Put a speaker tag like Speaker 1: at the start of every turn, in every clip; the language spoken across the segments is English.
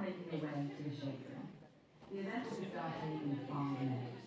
Speaker 1: start making their way to the shade room. The event will be starting in 5 minutes.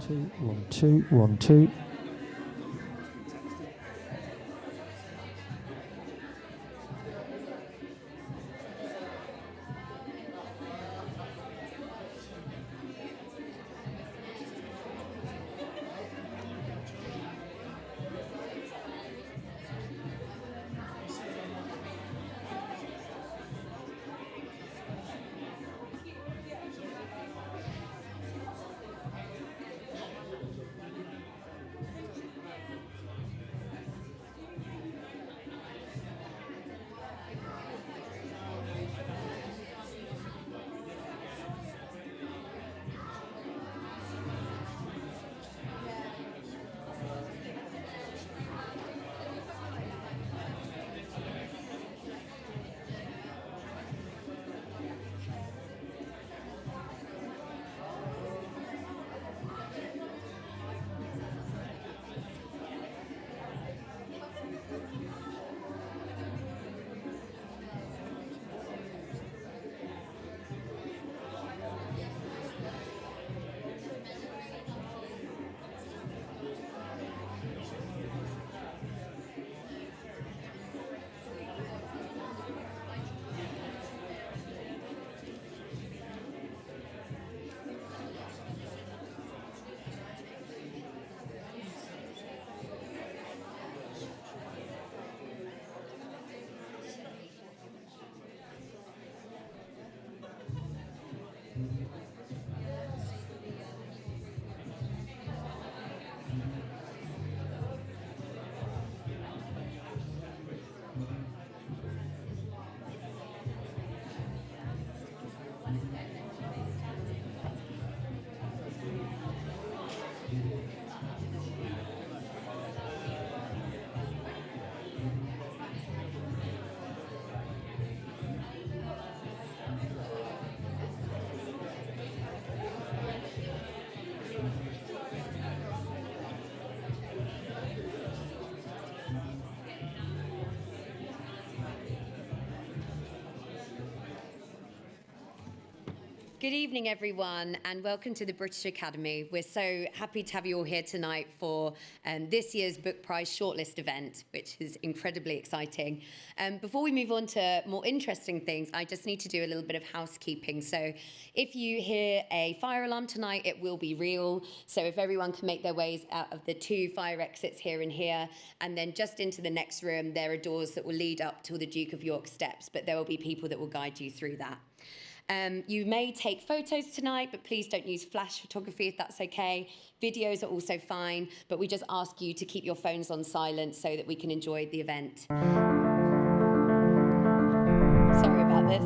Speaker 2: Two, 1 2 1 2.
Speaker 3: Good evening, everyone, and welcome to the British Academy. We're so happy to have you all here tonight for this year's Book Prize Shortlist event, which is incredibly exciting. Before we move on to more interesting things, I just need to do a little bit of housekeeping. So if you hear a fire alarm tonight, it will be real. So if everyone can make their ways out of the 2 fire exits here and here, and then just into the next room, there are doors that will lead up to the Duke of York steps, but there will be people that will guide you through that. You may take photos tonight, but please don't use flash photography if that's okay. Videos are also fine, but we just ask you to keep your phones on silent so that we can enjoy the event. Sorry about this.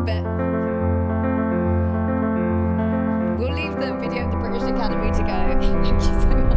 Speaker 3: But we'll leave the video of the British Academy to go. Thank you so much.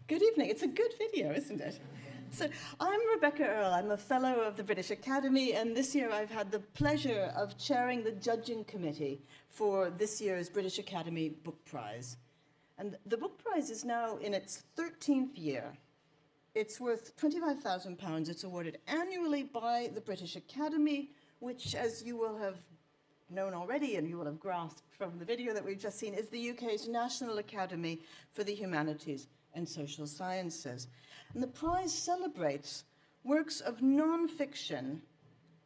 Speaker 4: Good evening. It's a good video, isn't it? So I'm Rebecca Earle. I'm a fellow of the British Academy, and this year I've had the pleasure of chairing the judging committee for this year's British Academy Book Prize. And the Book Prize is now in its 13th year. It's worth £25,000. It's awarded annually by the British Academy, which, as you will have known already and you will have grasped from the video that we've just seen, is the UK's National Academy for the Humanities and Social Sciences. And the prize celebrates works of non-fiction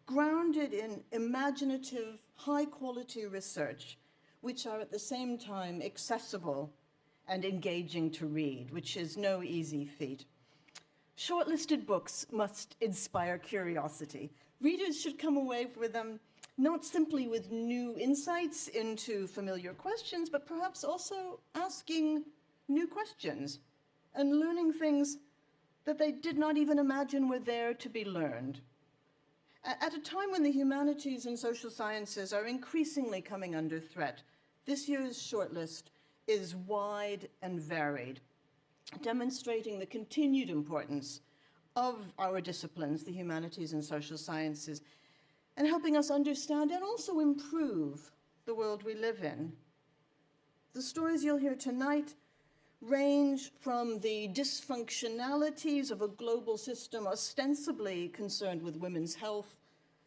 Speaker 4: grounded in imaginative, high-quality research, which are at the same time accessible and engaging to read, which is no easy feat. Shortlisted books must inspire curiosity. Readers should come away with them not simply with new insights into familiar questions, but perhaps also asking new questions and learning things that they did not even imagine were there to be learned. At a time when the humanities and social sciences are increasingly coming under threat, this year's shortlist is wide and varied, demonstrating the continued importance of our disciplines, the humanities and social sciences, and helping us understand and also improve the world we live in. The stories you'll hear tonight range from the dysfunctionalities of a global system ostensibly concerned with women's health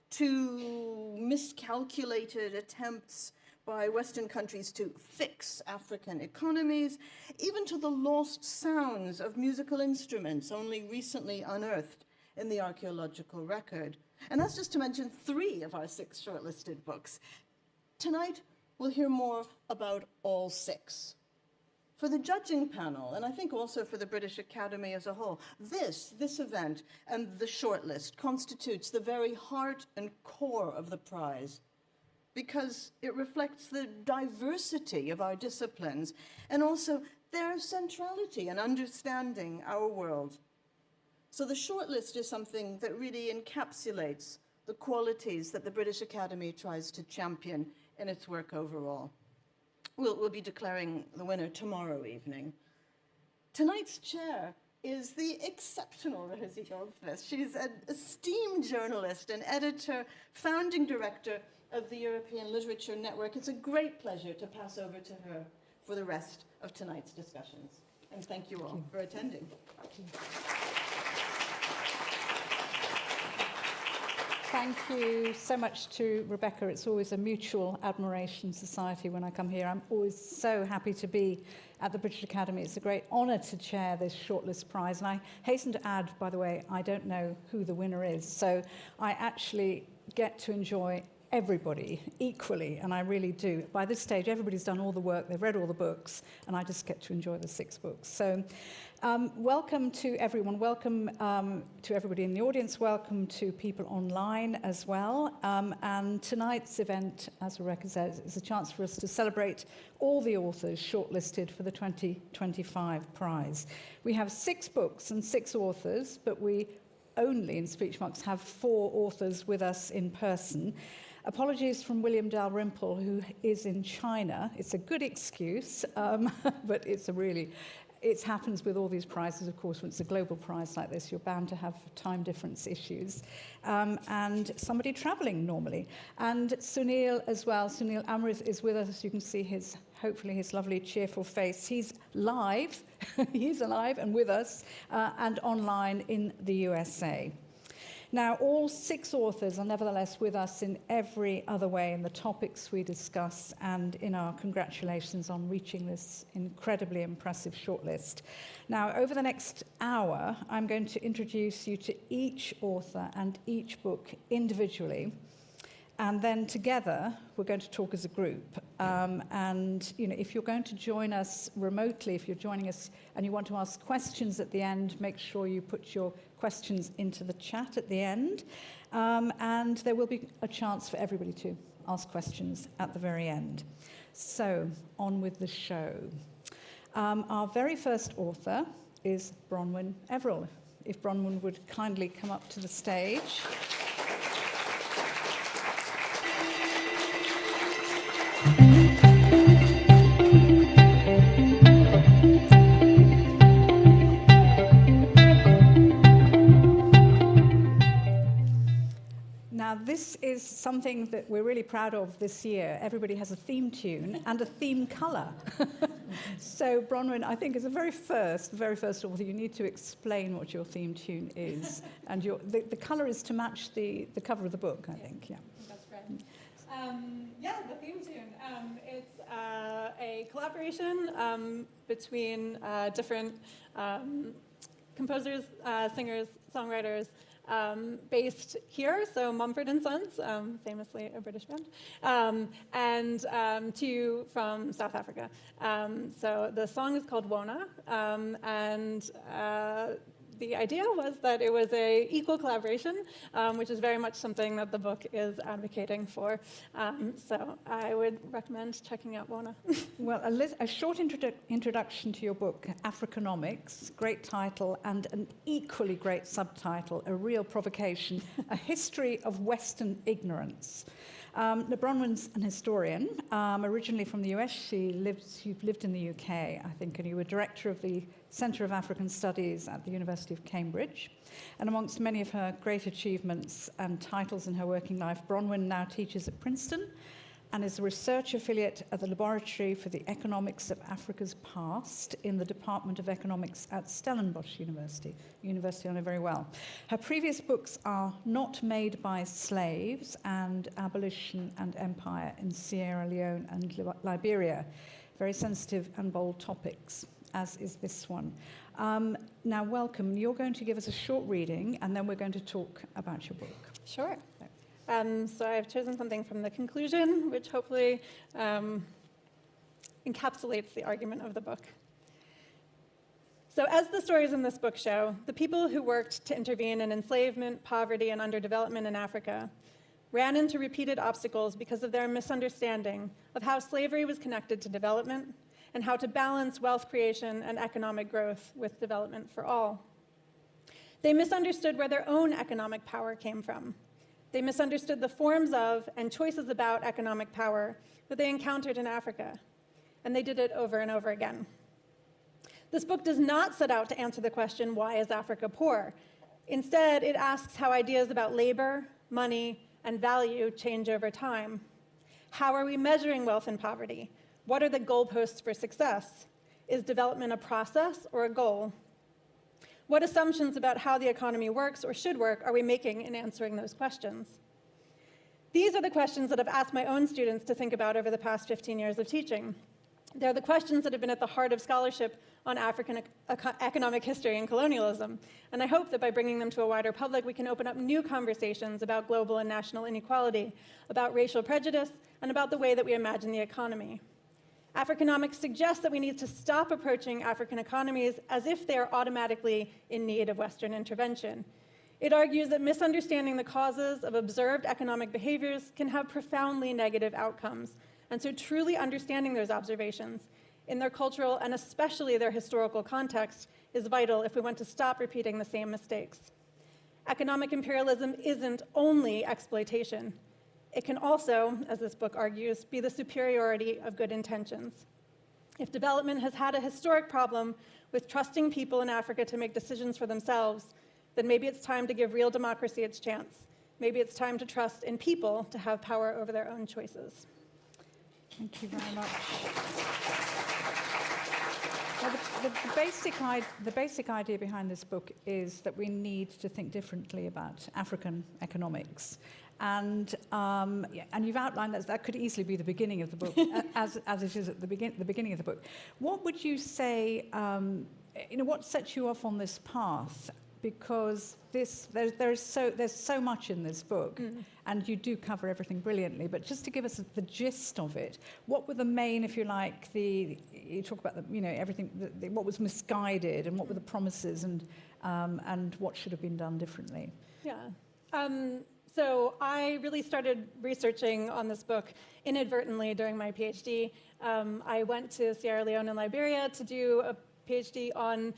Speaker 4: to miscalculated attempts by Western countries to fix African economies, even to the lost sounds of musical instruments only recently unearthed in the archaeological record. And that's just to mention 3 of our 6 shortlisted books. Tonight, we'll hear more about all 6. For the judging panel, and I think also for the British Academy as a whole, this event and the shortlist constitutes the very heart and core of the prize, because it reflects the diversity of our disciplines and also their centrality in understanding our world. So the shortlist is something that really encapsulates the qualities that the British Academy tries to champion in its work overall. We'll be declaring the winner tomorrow evening. Tonight's chair is the exceptional Rosie Goldsmith. She's an esteemed journalist and editor, founding director of the European Literature Network. It's a great pleasure to pass over to her for the rest of tonight's discussions. And thank you all for attending.
Speaker 5: Thank you so much to Rebecca. It's always a mutual admiration society when I come here. I'm always so happy to be at the British Academy. It's a great honour to chair this shortlist prize. And I hasten to add, by the way, I don't know who the winner is. So I actually get to enjoy everybody equally, and I really do. By this stage, everybody's done all the work, they've read all the books, and I just get to enjoy the 6 books. So welcome to everyone, welcome to everybody in the audience, welcome to people online as well. And tonight's event, as Rebecca says, is a chance for us to celebrate all the authors shortlisted for the 2025 prize. We have 6 books and 6 authors, but we only, in speech marks, have 4 authors with us in person. Apologies from William Dalrymple, who is in China. It's a good excuse, but it happens with all these prizes, of course. When it's a global prize like this, you're bound to have time difference issues. And somebody traveling normally. And Sunil as well. Sunil Amrith is with us. You can see hopefully his lovely, cheerful face. He's live. He's alive and with us and online in the USA. Now, all 6 authors are nevertheless with us in every other way in the topics we discuss and in our congratulations on reaching this incredibly impressive shortlist. Now, over the next hour, I'm going to introduce you to each author and each book individually. And then together, we're going to talk as a group. And if you're going to join us remotely, if you're joining us and you want to ask questions at the end, make sure you put your questions into the chat at the end. And there will be a chance for everybody to ask questions at the very end. So, on with the show. Our very first author is Bronwen Everill. If Bronwen would kindly come up to the stage. Now, this is something that we're really proud of this year. Everybody has a theme tune and a theme colour. So, Bronwen, I think as the very first author, you need to explain what your theme tune is. And the colour is to match the cover of the book, I think. Yeah.
Speaker 6: That's right. The theme tune. It's a collaboration between different composers, singers, songwriters, based here, so Mumford & Sons, famously a British band, and 2 from South Africa. So the song is called Wona, and the idea was that it was an equal collaboration, which is very much something that the book is advocating for. So I would recommend checking out Wona.
Speaker 5: Well, a short introduction to your book, Africonomics, great title, and an equally great subtitle, a real provocation, A History of Western Ignorance. Bronwen's an historian, originally from the US. You've lived in the UK, I think, and you were director of the Centre of African Studies at the University of Cambridge. And amongst many of her great achievements and titles in her working life, Bronwen now teaches at Princeton and is a research affiliate at the Laboratory for the Economics of Africa's Past in the Department of Economics at Stellenbosch University I know very well. Her previous books are Not Made by Slaves and Abolition and Empire in Sierra Leone and Liberia. Very sensitive and bold topics, as is this one. Now, welcome. You're going to give us a short reading, and then we're going to talk about your book.
Speaker 6: Sure. So I've chosen something from the conclusion, which hopefully encapsulates the argument of the book. So as the stories in this book show, the people who worked to intervene in enslavement, poverty, and underdevelopment in Africa ran into repeated obstacles because of their misunderstanding of how slavery was connected to development and how to balance wealth creation and economic growth with development for all. They misunderstood where their own economic power came from. They misunderstood the forms of and choices about economic power that they encountered in Africa, and they did it over and over again. This book does not set out to answer the question, why is Africa poor? Instead, it asks how ideas about labor, money, and value change over time. How are we measuring wealth and poverty? What are the goalposts for success? Is development a process or a goal? What assumptions about how the economy works or should work are we making in answering those questions? These are the questions that I've asked my own students to think about over the past 15 years of teaching. They're the questions that have been at the heart of scholarship on African economic history and colonialism. And I hope that by bringing them to a wider public, we can open up new conversations about global and national inequality, about racial prejudice, and about the way that we imagine the economy. Africonomics suggests that we need to stop approaching African economies as if they are automatically in need of Western intervention. It argues that misunderstanding the causes of observed economic behaviors can have profoundly negative outcomes. And so truly understanding those observations in their cultural and especially their historical context is vital if we want to stop repeating the same mistakes. Economic imperialism isn't only exploitation. It can also, as this book argues, be the superiority of good intentions. If development has had a historic problem with trusting people in Africa to make decisions for themselves, then maybe it's time to give real democracy its chance. Maybe it's time to trust in people to have power over their own choices.
Speaker 5: Thank you very much. Well, the basic idea behind this book is that we need to think differently about African economics. And you've outlined that could easily be the beginning of the book, as it is at the beginning of the book. What would you say, what sets you off on this path? Because there's so much in this book, and you do cover everything brilliantly. But just to give us the gist of it, what were the main, if you like, you talk about everything, what was misguided, and what were the promises, and what should have been done differently?
Speaker 6: Yeah. So I really started researching on this book inadvertently during my PhD. I went to Sierra Leone and Liberia to do a PhD on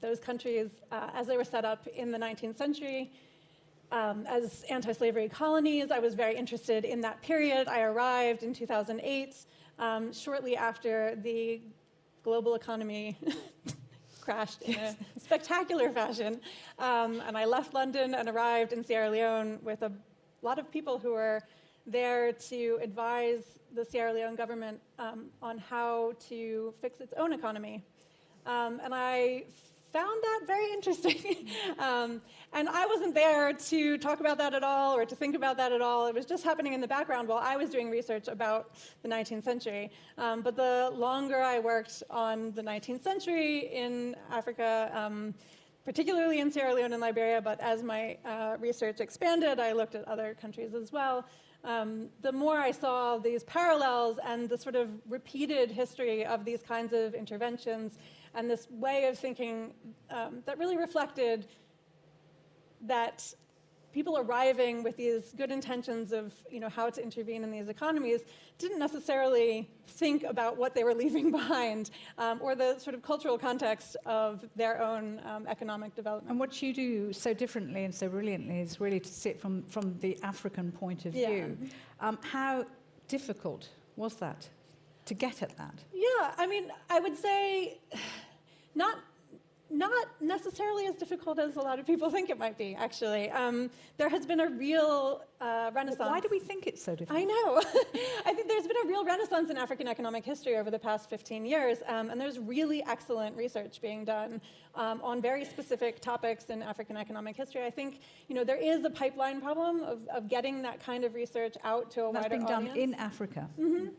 Speaker 6: those countries as they were set up in the 19th century as anti-slavery colonies. I was very interested in that period. I arrived in 2008, shortly after the global economy crashed in a spectacular fashion. And I left London and arrived in Sierra Leone with a lot of people who were there to advise the Sierra Leone government on how to fix its own economy. And I found that very interesting. And I wasn't there to talk about that at all or to think about that at all. It was just happening in the background while I was doing research about the 19th century. But the longer I worked on the 19th century in Africa, particularly in Sierra Leone and Liberia, but as my research expanded, I looked at other countries as well. The more I saw these parallels and the sort of repeated history of these kinds of interventions and this way of thinking that really reflected that people arriving with these good intentions of how to intervene in these economies didn't necessarily think about what they were leaving behind or the sort of cultural context of their own economic development.
Speaker 5: And what you do so differently and so brilliantly is really to see it from the African point of view. How difficult was that to get at that?
Speaker 6: Yeah, I mean, I would say not necessarily as difficult as a lot of people think it might be, actually. There has been a real renaissance.
Speaker 5: Why do we think it's so difficult?
Speaker 6: I know. I think there's been a real renaissance in African economic history over the past 15 years, and there's really excellent research being done on very specific topics in African economic history. I think, there is a pipeline problem of getting that kind of research out to a wider audience.
Speaker 5: That's being done in Africa.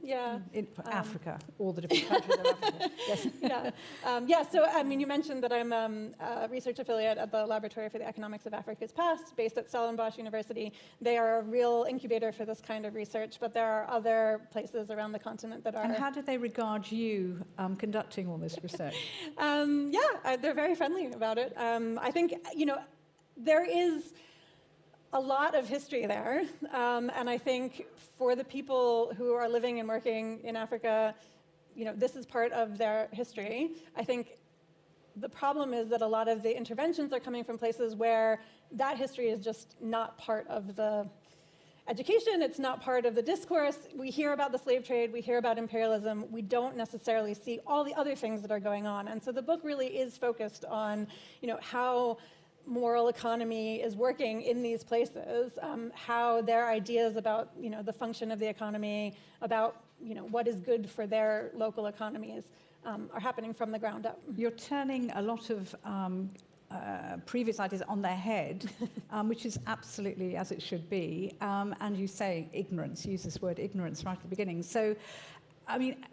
Speaker 6: Yeah.
Speaker 5: In Africa, all the different countries of Africa. Yes.
Speaker 6: So, I mean, you mentioned that I'm a research affiliate at the Laboratory for the Economics of Africa's Past, based at Stellenbosch University. They are a real incubator for this kind of research, but there are other places around the continent that are...
Speaker 5: And how do they regard you conducting all this research?
Speaker 6: They're very friendly about it. I think, there is a lot of history there, and I think for the people who are living and working in Africa, this is part of their history. I think the problem is that a lot of the interventions are coming from places where that history is just not part of the education, it's not part of the discourse. We hear about the slave trade, we hear about imperialism, we don't necessarily see all the other things that are going on. And so the book really is focused on, how moral economy is working in these places, how their ideas about, the function of the economy, about, what is good for their local economies are happening from the ground up.
Speaker 5: You're turning a lot of previous ideas on their head, which is absolutely as it should be. And you say ignorance, you use this word ignorance right at the beginning. So, I mean,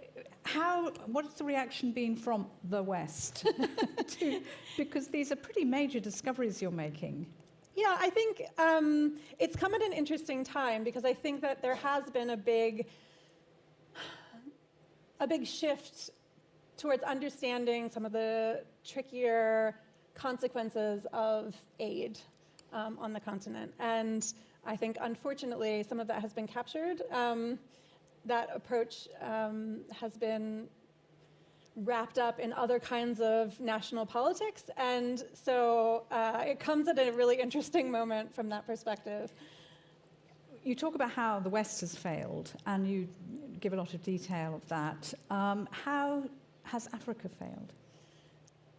Speaker 5: what has the reaction been from the West? Because these are pretty major discoveries you're making.
Speaker 6: Yeah, I think it's come at an interesting time because I think that there has been a big shift towards understanding some of the trickier consequences of aid on the continent. And I think, unfortunately, some of that has been captured. That approach has been wrapped up in other kinds of national politics. And so it comes at a really interesting moment from that perspective.
Speaker 5: You talk about how the West has failed, and you give a lot of detail of that. How has Africa failed?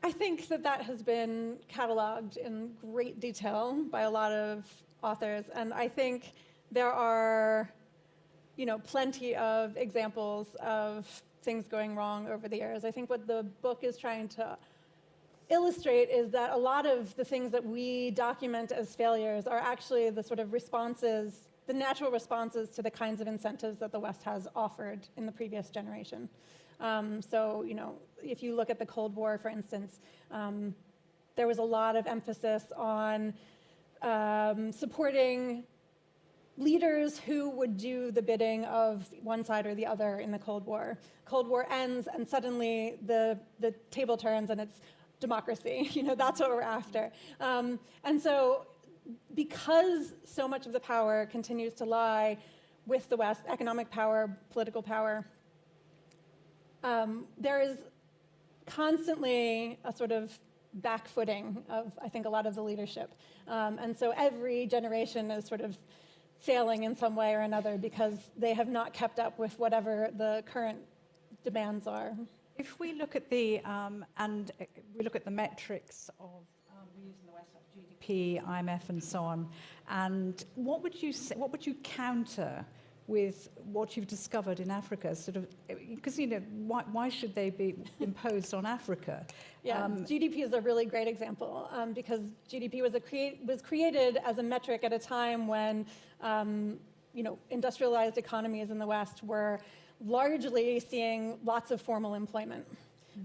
Speaker 6: I think that has been catalogued in great detail by a lot of authors, and I think there are, plenty of examples of things going wrong over the years. I think what the book is trying to illustrate is that a lot of the things that we document as failures are actually the sort of responses, the natural responses to the kinds of incentives that the West has offered in the previous generation. So, if you look at the Cold War, for instance, there was a lot of emphasis on supporting leaders who would do the bidding of one side or the other in the Cold War. Cold War ends, and suddenly the table turns, and it's democracy. That's what we're after. And so, because so much of the power continues to lie with the West, economic power, political power, there is constantly a sort of backfooting of, I think, a lot of the leadership. And so every generation is sort of failing in some way or another because they have not kept up with whatever the current demands are.
Speaker 5: If we look at the metrics of we use in the West, like GDP, IMF, and so on, and what would you counter with what you've discovered in Africa? Sort of, because why should they be imposed on Africa?
Speaker 6: Yeah, GDP is a really great example because GDP was created as a metric at a time when industrialized economies in the West were largely seeing lots of formal employment.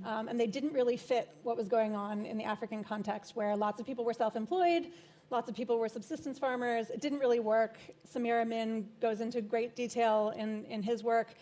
Speaker 6: And they didn't really fit what was going on in the African context, where lots of people were self-employed, lots of people were subsistence farmers. It didn't really work. Samir Amin goes into great detail in his work,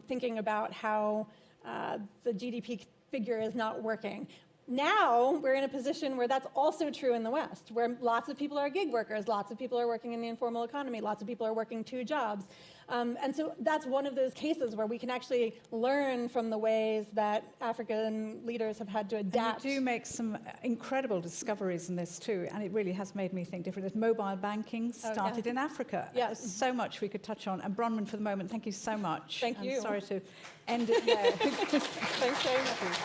Speaker 6: thinking about how the GDP figure is not working. Now we're in a position where that's also true in the West, where lots of people are gig workers, lots of people are working in the informal economy, lots of people are working 2 jobs. And so that's one of those cases where we can actually learn from the ways that African leaders have had to adapt.
Speaker 5: And you do make some incredible discoveries in this too, and it really has made me think different. Mobile banking started in Africa.
Speaker 6: Yes.
Speaker 5: There's so much we could touch on. And Bronwen, for the moment, thank you so much.
Speaker 6: Thank you.
Speaker 5: I'm sorry to end it there.
Speaker 6: Thanks very much.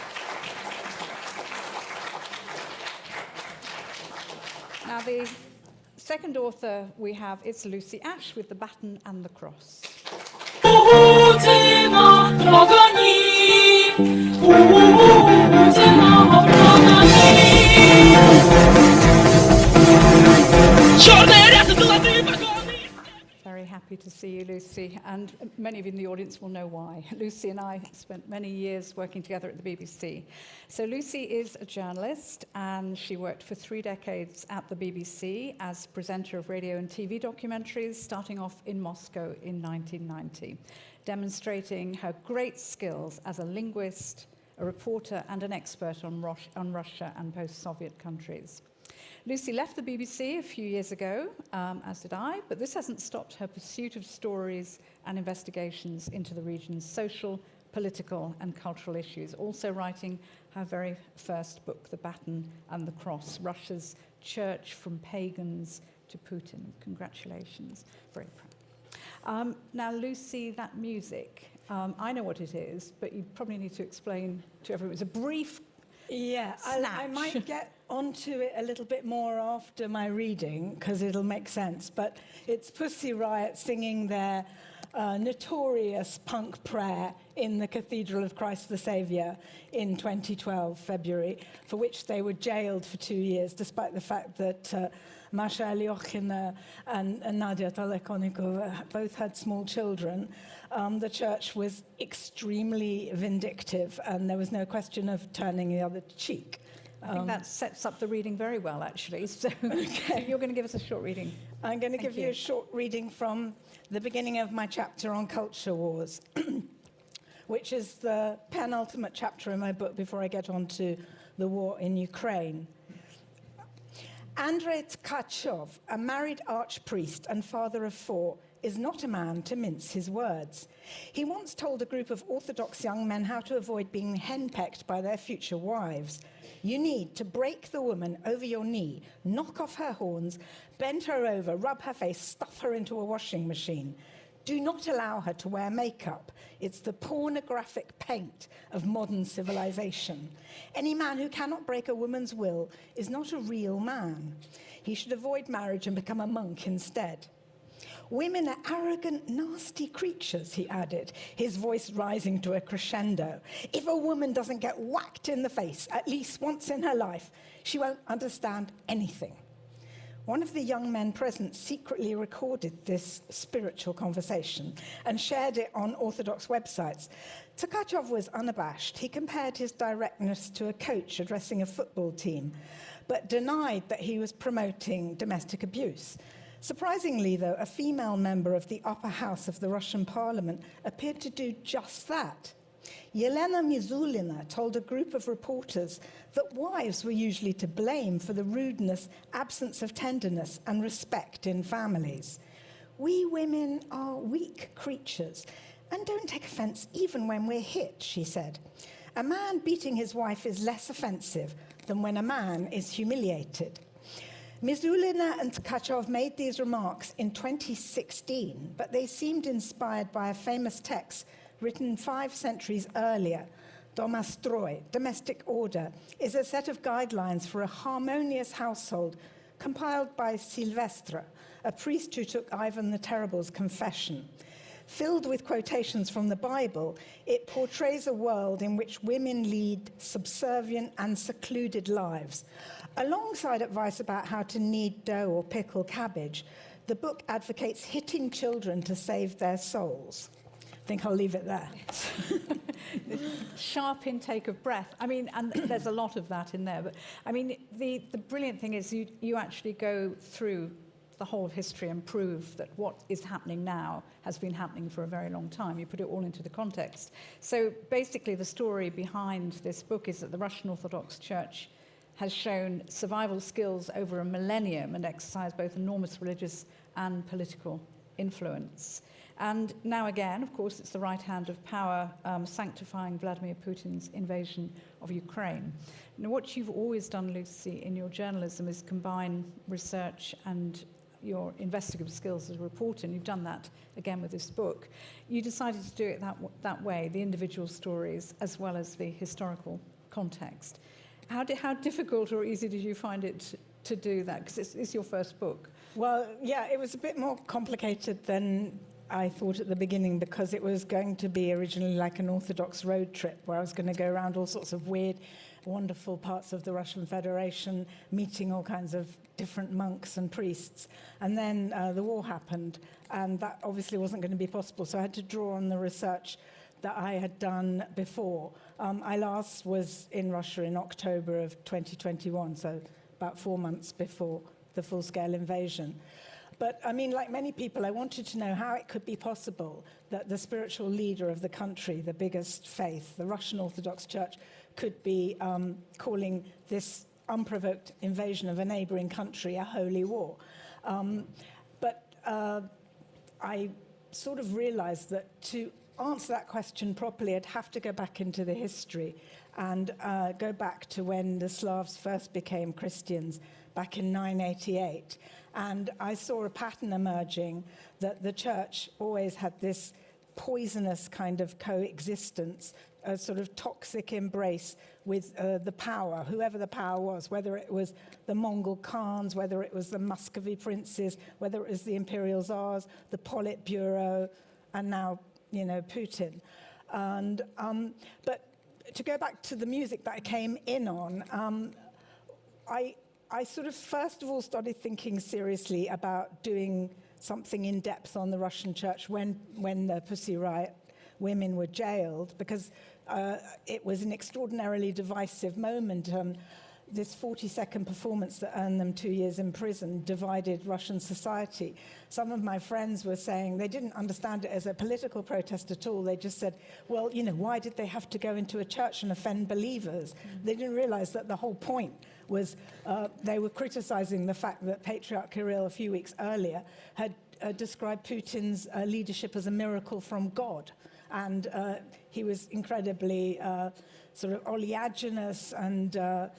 Speaker 5: Now, the second author we have is Lucy Ash with The Baton and the Cross. Very happy to see you, Lucy, and many of you in the audience will know why. Lucy and I spent many years working together at the BBC. So Lucy is a journalist, and she worked for 3 decades at the BBC as presenter of radio and TV documentaries, starting off in Moscow in 1990, demonstrating her great skills as a linguist, a reporter, and an expert on Russia and post-Soviet countries. Lucy left the BBC a few years ago, as did I, but this hasn't stopped her pursuit of stories and investigations into the region's social, political, and cultural issues, also writing her very first book, The Baton and the Cross, Russia's Church from Pagans to Putin. Congratulations. Very proud. Now, Lucy, that music, I know what it is, but you probably need to explain to everyone. It's a brief
Speaker 7: I might get onto it a little bit more after my reading, because it'll make sense. But it's Pussy Riot singing their notorious punk prayer in the Cathedral of Christ the Saviour in 2012, February, for which they were jailed for 2 years, despite the fact that Masha Aliokhina and Nadia Telekonikova both had small children. The church was extremely vindictive, and there was no question of turning the other cheek.
Speaker 5: I think that sets up the reading very well, actually. So, so you're going to give us a short reading.
Speaker 7: I'm going to give you a short reading from the beginning of my chapter on culture wars, which is the penultimate chapter in my book before I get on to the war in Ukraine. Andrei Tkachov, a married archpriest and father of 4, is not a man to mince his words. He once told a group of Orthodox young men how to avoid being henpecked by their future wives. You need to break the woman over your knee, knock off her horns, bend her over, rub her face, stuff her into a washing machine. Do not allow her to wear makeup. It's the pornographic paint of modern civilization. Any man who cannot break a woman's will is not a real man. He should avoid marriage and become a monk instead. Women are arrogant, nasty creatures, he added, his voice rising to a crescendo. If a woman doesn't get whacked in the face at least once in her life, she won't understand anything. One of the young men present secretly recorded this spiritual conversation and shared it on Orthodox websites. Tkachov was unabashed. He compared his directness to a coach addressing a football team, but denied that he was promoting domestic abuse. Surprisingly, though, a female member of the upper house of the Russian parliament appeared to do just that. Yelena Mizulina told a group of reporters that wives were usually to blame for the rudeness, absence of tenderness and respect in families. We women are weak creatures and don't take offense even when we're hit, she said. A man beating his wife is less offensive than when a man is humiliated. Mizulina and Tkachov made these remarks in 2016, but they seemed inspired by a famous text written 5 centuries earlier. Domostroi, domestic order, is a set of guidelines for a harmonious household compiled by Silvestre, a priest who took Ivan the Terrible's confession. Filled with quotations from the Bible, it portrays a world in which women lead subservient and secluded lives. Alongside advice about how to knead dough or pickle cabbage, the book advocates hitting children to save their souls. I think I'll leave it there.
Speaker 5: Sharp intake of breath. I mean, and there's a lot of that in there. But I mean, the brilliant thing is you actually go through the whole of history and prove that what is happening now has been happening for a very long time. You put it all into the context. So basically the story behind this book is that the Russian Orthodox Church has shown survival skills over a millennium and exercised both enormous religious and political influence. And now again, of course, it's the right hand of power sanctifying Vladimir Putin's invasion of Ukraine. Now, what you've always done, Lucy, in your journalism is combine research and your investigative skills as a reporter, and you've done that again with this book. You decided to do it that way, the individual stories as well as the historical context. How difficult or easy did you find it to do that? Because it's your first book.
Speaker 7: Well, yeah, it was a bit more complicated than I thought at the beginning, because it was going to be originally like an Orthodox road trip where I was going to go around all sorts of weird, wonderful parts of the Russian Federation, meeting all kinds of different monks and priests. And then the war happened, and that obviously wasn't going to be possible. So I had to draw on the research that I had done before. I last was in Russia in October of 2021, so about 4 months before the full-scale invasion. But I mean, like many people, I wanted to know how it could be possible that the spiritual leader of the country, the biggest faith, the Russian Orthodox Church, could be calling this unprovoked invasion of a neighboring country a holy war. But I sort of realized that to answer that question properly, I'd have to go back into the history and go back to when the Slavs first became Christians back in 988. And I saw a pattern emerging that the church always had this poisonous kind of coexistence, a sort of toxic embrace with the power, whoever the power was, whether it was the Mongol Khans, whether it was the Muscovy princes, whether it was the imperial czars, the Politburo, and now, Putin. And but to go back to the music that I came in on, I sort of first of all started thinking seriously about doing something in depth on the Russian church when the Pussy Riot women were jailed, because it was an extraordinarily divisive moment. This 40-second performance that earned them 2 years in prison divided Russian society. Some of my friends were saying they didn't understand it as a political protest at all. They just said, well, why did they have to go into a church and offend believers? They didn't realize that the whole point was they were criticizing the fact that Patriarch Kirill a few weeks earlier had described Putin's leadership as a miracle from God. And he was incredibly sort of oleaginous and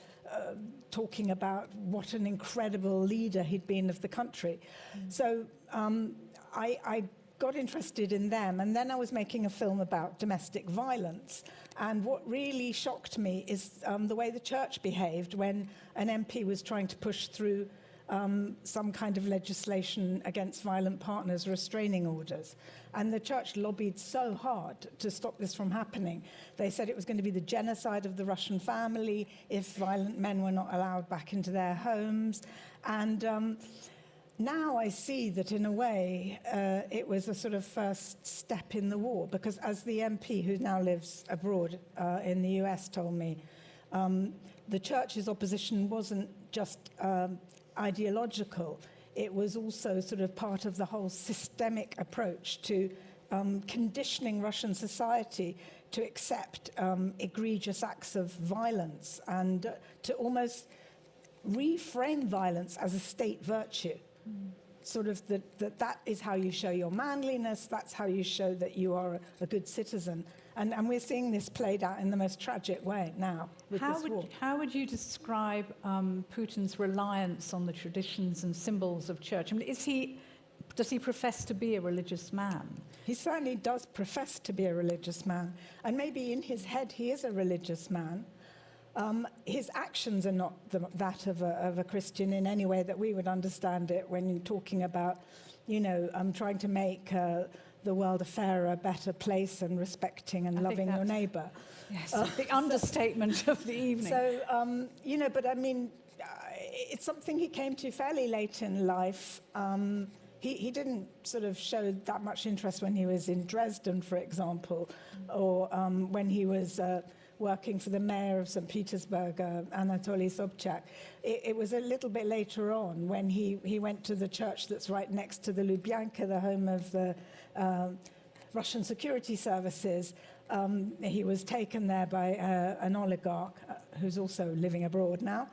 Speaker 7: talking about what an incredible leader he'd been of the country. So I got interested in them, and then I was making a film about domestic violence. And what really shocked me is the way the church behaved when an MP was trying to push through some kind of legislation against violent partners, restraining orders. And the church lobbied so hard to stop this from happening. They said it was going to be the genocide of the Russian family if violent men were not allowed back into their homes. And now I see that in a way it was a sort of first step in the war, because as the MP who now lives abroad in the US told me, the church's opposition wasn't just ideological. It was also sort of part of the whole systemic approach to conditioning Russian society to accept egregious acts of violence and to almost reframe violence as a state virtue. Sort of that is how you show your manliness, that's how you show that you are a good citizen. And we're seeing this played out in the most tragic way now with this war.
Speaker 5: How would you describe Putin's reliance on the traditions and symbols of church? I mean, does he profess to be a religious man?
Speaker 7: He certainly does profess to be a religious man. And maybe in his head he is a religious man. His actions are not that of a Christian in any way that we would understand it when you're talking about, trying to make the world a fairer, better place and respecting and loving your neighbour.
Speaker 5: Yes, the understatement of the evening.
Speaker 7: So, but I mean, it's something he came to fairly late in life. He didn't sort of show that much interest when he was in Dresden, for example, or when he was working for the mayor of St. Petersburg, Anatoly Sobchak. It was a little bit later on when he went to the church that's right next to the Lubyanka, the home of the Russian security services. He was taken there by an oligarch who's also living abroad now.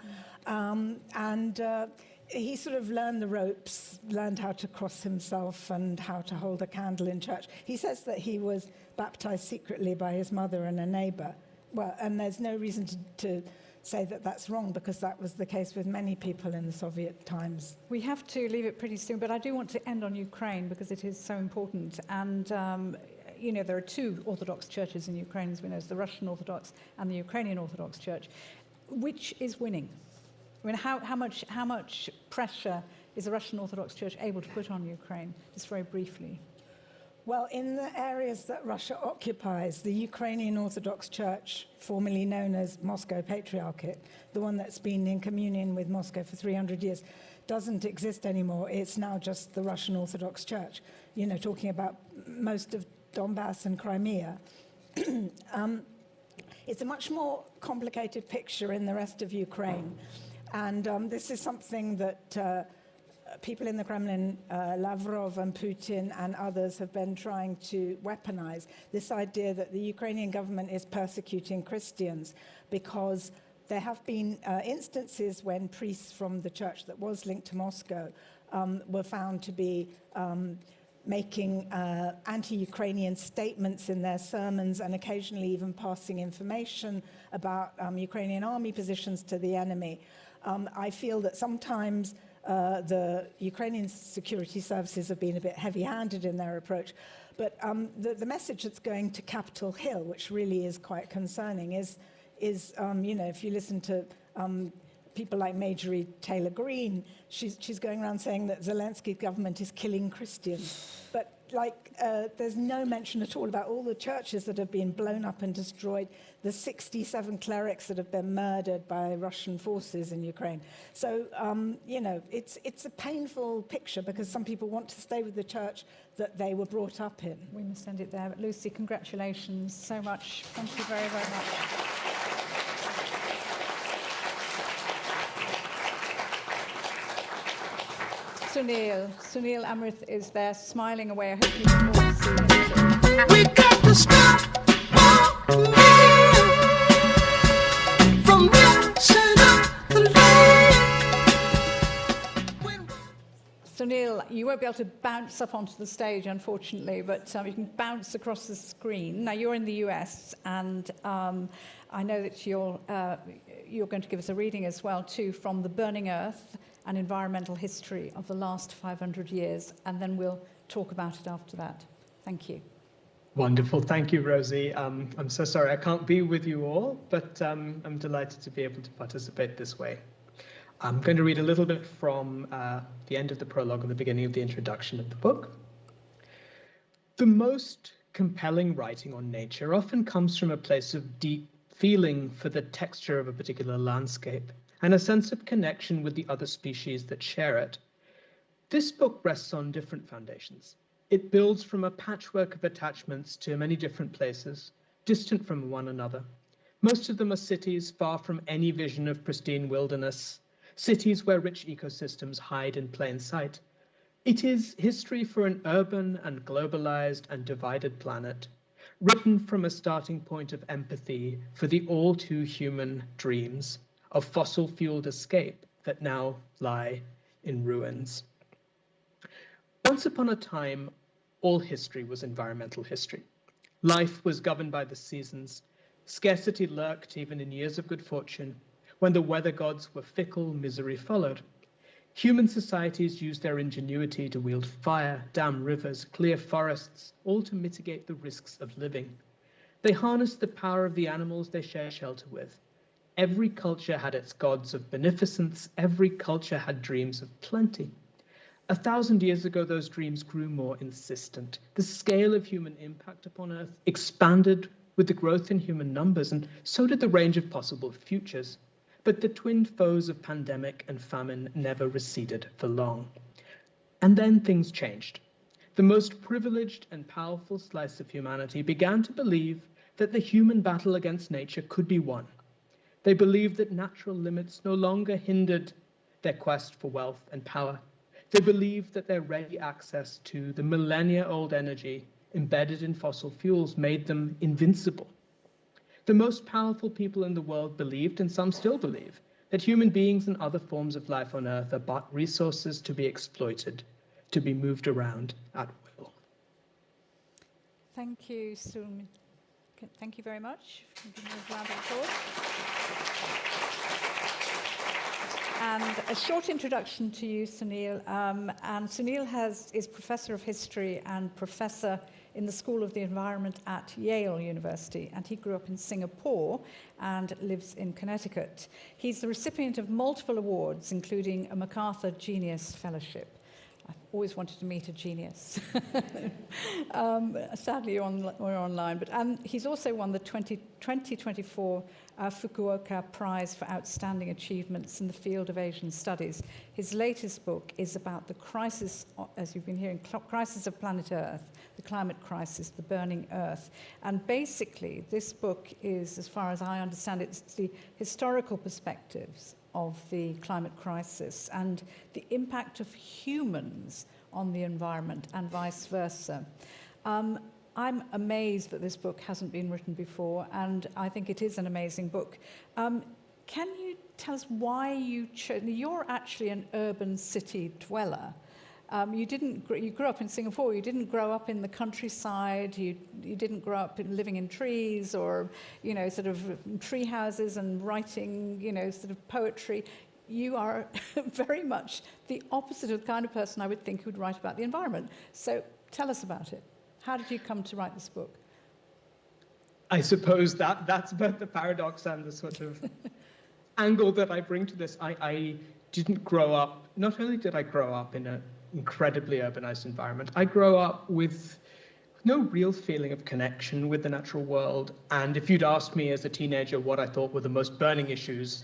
Speaker 7: He sort of learned the ropes, learned how to cross himself and how to hold a candle in church. He says that he was baptized secretly by his mother and a neighbor. Well, and there's no reason to say that that's wrong, because that was the case with many people in the Soviet times.
Speaker 5: We have to leave it pretty soon, but I do want to end on Ukraine because it is so important. And, there are two Orthodox churches in Ukraine, as we know, it's the Russian Orthodox and the Ukrainian Orthodox Church. Which is winning? I mean, how much pressure is the Russian Orthodox Church able to put on Ukraine? Just very briefly.
Speaker 7: Well, in the areas that Russia occupies, the Ukrainian Orthodox Church, formerly known as Moscow Patriarchate, the one that's been in communion with Moscow for 300 years, doesn't exist anymore. It's now just the Russian Orthodox Church, talking about most of Donbass and Crimea. It's a much more complicated picture in the rest of Ukraine. And this is something that people in the Kremlin, Lavrov and Putin and others, have been trying to weaponize, this idea that the Ukrainian government is persecuting Christians, because there have been instances when priests from the church that was linked to Moscow were found to be making anti-Ukrainian statements in their sermons and occasionally even passing information about Ukrainian army positions to the enemy. I feel that sometimes the Ukrainian security services have been a bit heavy-handed in their approach. But the message that's going to Capitol Hill, which really is quite concerning, is if you listen to people like Marjorie Taylor Greene, she's going around saying that Zelensky's government is killing Christians. But there's no mention at all about all the churches that have been blown up and destroyed, the 67 clerics that have been murdered by Russian forces in Ukraine. So, it's a painful picture because some people want to stay with the church that they were brought up in.
Speaker 5: We must end it there. But Lucy, congratulations so much. Thank you very, very much. Sunil Amrith is there smiling away. I hope you can all see him.
Speaker 8: We got to stop from mixing up the lane.
Speaker 5: Sunil, you won't be able to bounce up onto the stage, unfortunately, but you can bounce across the screen. Now, you're in the US, and I know that you're going to give us a reading as well, too, from The Burning Earth, an environmental history of the last 500 years, and then we'll talk about it after that. Thank you.
Speaker 9: Wonderful. Thank you, Rosie. I'm so sorry I can't be with you all, but I'm delighted to be able to participate this way. I'm going to read a little bit from the end of the prologue and the beginning of the introduction of the book. The most compelling writing on nature often comes from a place of deep feeling for the texture of a particular landscape and a sense of connection with the other species that share it. This book rests on different foundations. It builds from a patchwork of attachments to many different places, distant from one another. Most of them are cities far from any vision of pristine wilderness, cities where rich ecosystems hide in plain sight. It is history for an urban and globalized and divided planet, written from a starting point of empathy for the all-too-human dreams of fossil-fueled escape that now lie in ruins. Once upon a time, all history was environmental history. Life was governed by the seasons. Scarcity lurked even in years of good fortune. When the weather gods were fickle, misery followed. Human societies used their ingenuity to wield fire, dam rivers, clear forests, all to mitigate the risks of living. They harnessed the power of the animals they shared shelter with. Every culture had its gods of beneficence. Every culture had dreams of plenty. 1,000 years ago, those dreams grew more insistent. The scale of human impact upon Earth expanded with the growth in human numbers, and so did the range of possible futures. But the twin foes of pandemic and famine never receded for long. And then things changed. The most privileged and powerful slice of humanity began to believe that the human battle against nature could be won. They believed that natural limits no longer hindered their quest for wealth and power. They believed that their ready access to the millennia-old energy embedded in fossil fuels made them invincible. The most powerful people in the world believed, and some still believe, that human beings and other forms of life on Earth are but resources to be exploited, to be moved around at will.
Speaker 5: Thank you, Sunil. Thank you very much. Give me a round of applause. And a short introduction to you, Sunil. And Sunil is Professor of History and Professor in the School of the Environment at Yale University, and he grew up in Singapore and lives in Connecticut. He's the recipient of multiple awards, including a MacArthur Genius Fellowship. I've always wanted to meet a genius. Sadly, you're online. But he's also won the 2024 Fukuoka Prize for Outstanding Achievements in the field of Asian Studies. His latest book is about the crisis, as you've been hearing, crisis of planet Earth, the climate crisis, the burning Earth. And basically, this book is, as far as I understand it, it's the historical perspectives of the climate crisis and the impact of humans on the environment and vice versa. I'm amazed that this book hasn't been written before, and I think it is an amazing book. Can you tell us why you chose? You're actually an urban city dweller. You grew up in Singapore. You didn't grow up in the countryside. You didn't grow up living in trees or, sort of tree houses and writing, sort of poetry. You are very much the opposite of the kind of person I would think who would write about the environment. So tell us about it. How did you come to write this book?
Speaker 9: I suppose that's both the paradox and the sort of angle that I bring to this. I didn't grow up, not only did I grow up in a incredibly urbanized environment. I grow up with no real feeling of connection with the natural world. And if you'd asked me as a teenager what I thought were the most burning issues,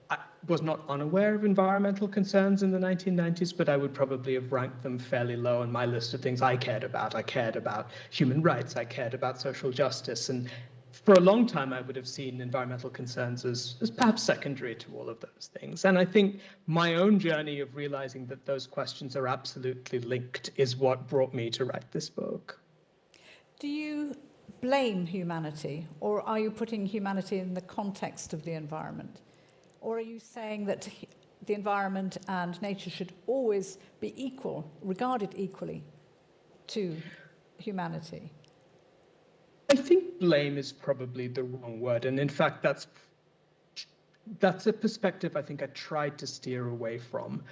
Speaker 9: I was not unaware of environmental concerns in the 1990s, but I would probably have ranked them fairly low on my list of things I cared about. I cared about human rights. I cared about social justice. And for a long time, I would have seen environmental concerns as perhaps secondary to all of those things. And I think my own journey of realizing that those questions are absolutely linked is what brought me to write this book.
Speaker 5: Do you blame humanity, or are you putting humanity in the context of the environment? Or are you saying that the environment and nature should always be equal, regarded equally to humanity?
Speaker 9: I think blame is probably the wrong word. And in fact, that's a perspective I think I tried to steer away from.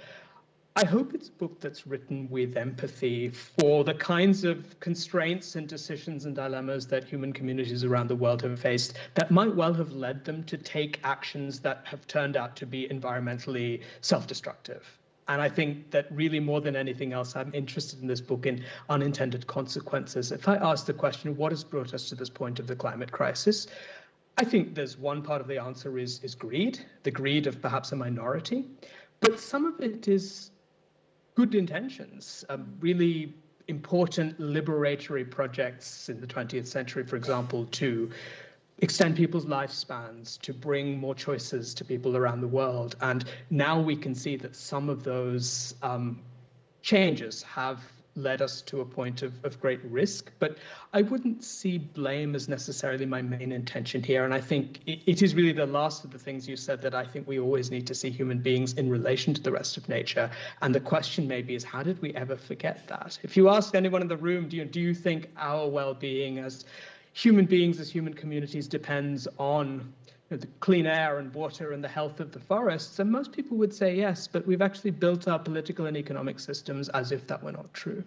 Speaker 9: I hope it's a book that's written with empathy for the kinds of constraints and decisions and dilemmas that human communities around the world have faced that might well have led them to take actions that have turned out to be environmentally self-destructive. And I think that really more than anything else, I'm interested in this book in unintended consequences. If I ask the question, what has brought us to this point of the climate crisis? I think there's one part of the answer is greed, the greed of perhaps a minority. But some of it is good intentions, really important liberatory projects in the 20th century, for example, to extend people's lifespans, to bring more choices to people around the world. And now we can see that some of those changes have led us to a point of great risk. But I wouldn't see blame as necessarily my main intention here. And I think it is really the last of the things you said that I think we always need to see human beings in relation to the rest of nature. And the question maybe is, how did we ever forget that? If you ask anyone in the room, do you think our well-being as human beings, as human communities, depends on the clean air and water and the health of the forests? And most people would say yes, but we've actually built our political and economic systems as if that were not true.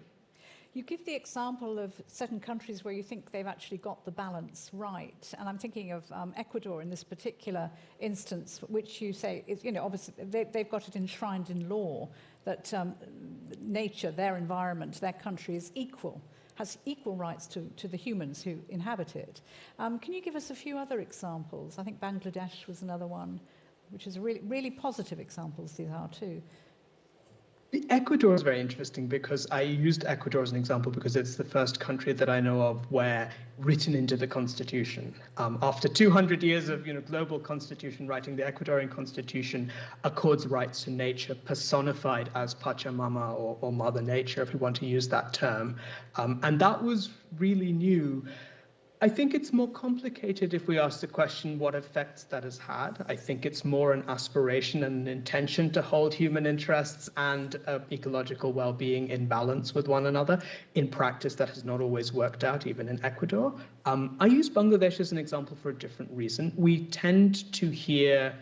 Speaker 5: You give the example of certain countries where you think they've actually got the balance right. And I'm thinking of Ecuador in this particular instance, which you say is, obviously they've got it enshrined in law that nature, their environment, their country is equal, has equal rights to the humans who inhabit it. Can you give us a few other examples? I think Bangladesh was another one, which is really, really positive examples these are too.
Speaker 9: Ecuador is very interesting because I used Ecuador as an example because it's the first country that I know of where written into the constitution, after 200 years of global constitution writing, the Ecuadorian constitution accords rights to nature personified as Pachamama or Mother Nature, if we want to use that term. And that was really new. I think it's more complicated if we ask the question what effects that has had. I think it's more an aspiration and an intention to hold human interests and ecological well-being in balance with one another. In practice, that has not always worked out, even in Ecuador. I use Bangladesh as an example for a different reason. We tend to hear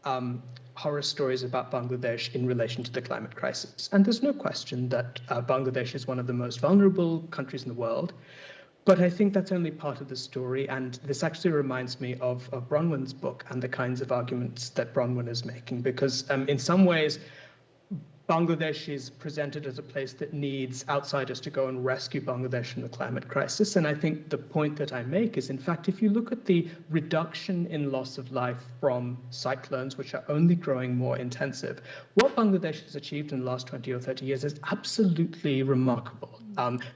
Speaker 9: horror stories about Bangladesh in relation to the climate crisis. And there's no question that Bangladesh is one of the most vulnerable countries in the world. But I think that's only part of the story, and this actually reminds me of Bronwen's book and the kinds of arguments that Bronwen is making, because in some ways, Bangladesh is presented as a place that needs outsiders to go and rescue Bangladesh from the climate crisis. And I think the point that I make is, in fact, if you look at the reduction in loss of life from cyclones, which are only growing more intensive, what Bangladesh has achieved in the last 20 or 30 years is absolutely remarkable.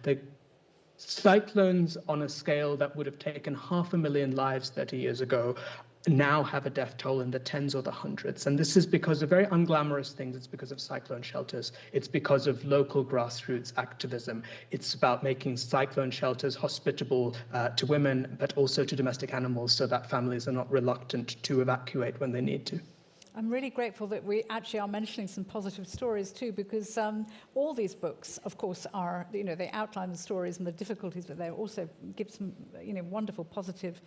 Speaker 9: The cyclones on a scale that would have taken 500,000 lives 30 years ago now have a death toll in the tens or the hundreds. And this is because of very unglamorous things. It's because of cyclone shelters. It's because of local grassroots activism. It's about making cyclone shelters hospitable to women, but also to domestic animals so that families are not reluctant to evacuate when they need to.
Speaker 5: I'm really grateful that we actually are mentioning some positive stories too, because all these books, of course, are, they outline the stories and the difficulties, but they also give some, wonderful positive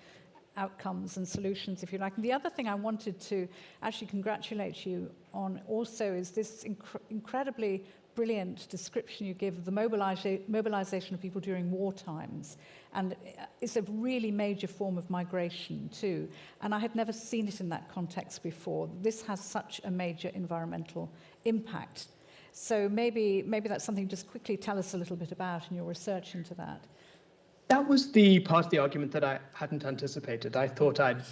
Speaker 5: outcomes and solutions, if you like. And the other thing I wanted to actually congratulate you on also is this incredibly brilliant description you give of the mobilization of people during war times. And it's a really major form of migration too. And I had never seen it in that context before. This has such a major environmental impact. So maybe that's something just quickly tell us a little bit about in your research into that.
Speaker 9: That was the part of the argument that I hadn't anticipated. I thought I'd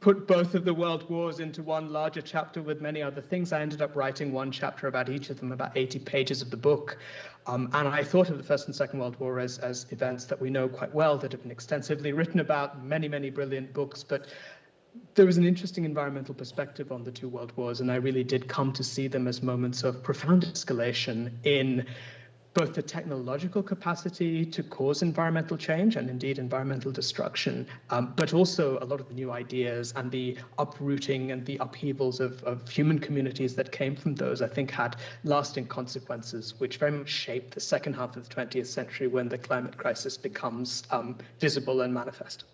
Speaker 9: put both of the world wars into one larger chapter with many other things. I ended up writing one chapter about each of them, about 80 pages of the book. And I thought of the First and Second World War as events that we know quite well, that have been extensively written about, many, many brilliant books. But there was an interesting environmental perspective on the two world wars, and I really did come to see them as moments of profound escalation in both the technological capacity to cause environmental change and indeed environmental destruction, but also a lot of the new ideas and the uprooting and the upheavals of human communities that came from those, I think, had lasting consequences, which very much shaped the second half of the 20th century when the climate crisis becomes visible and manifest.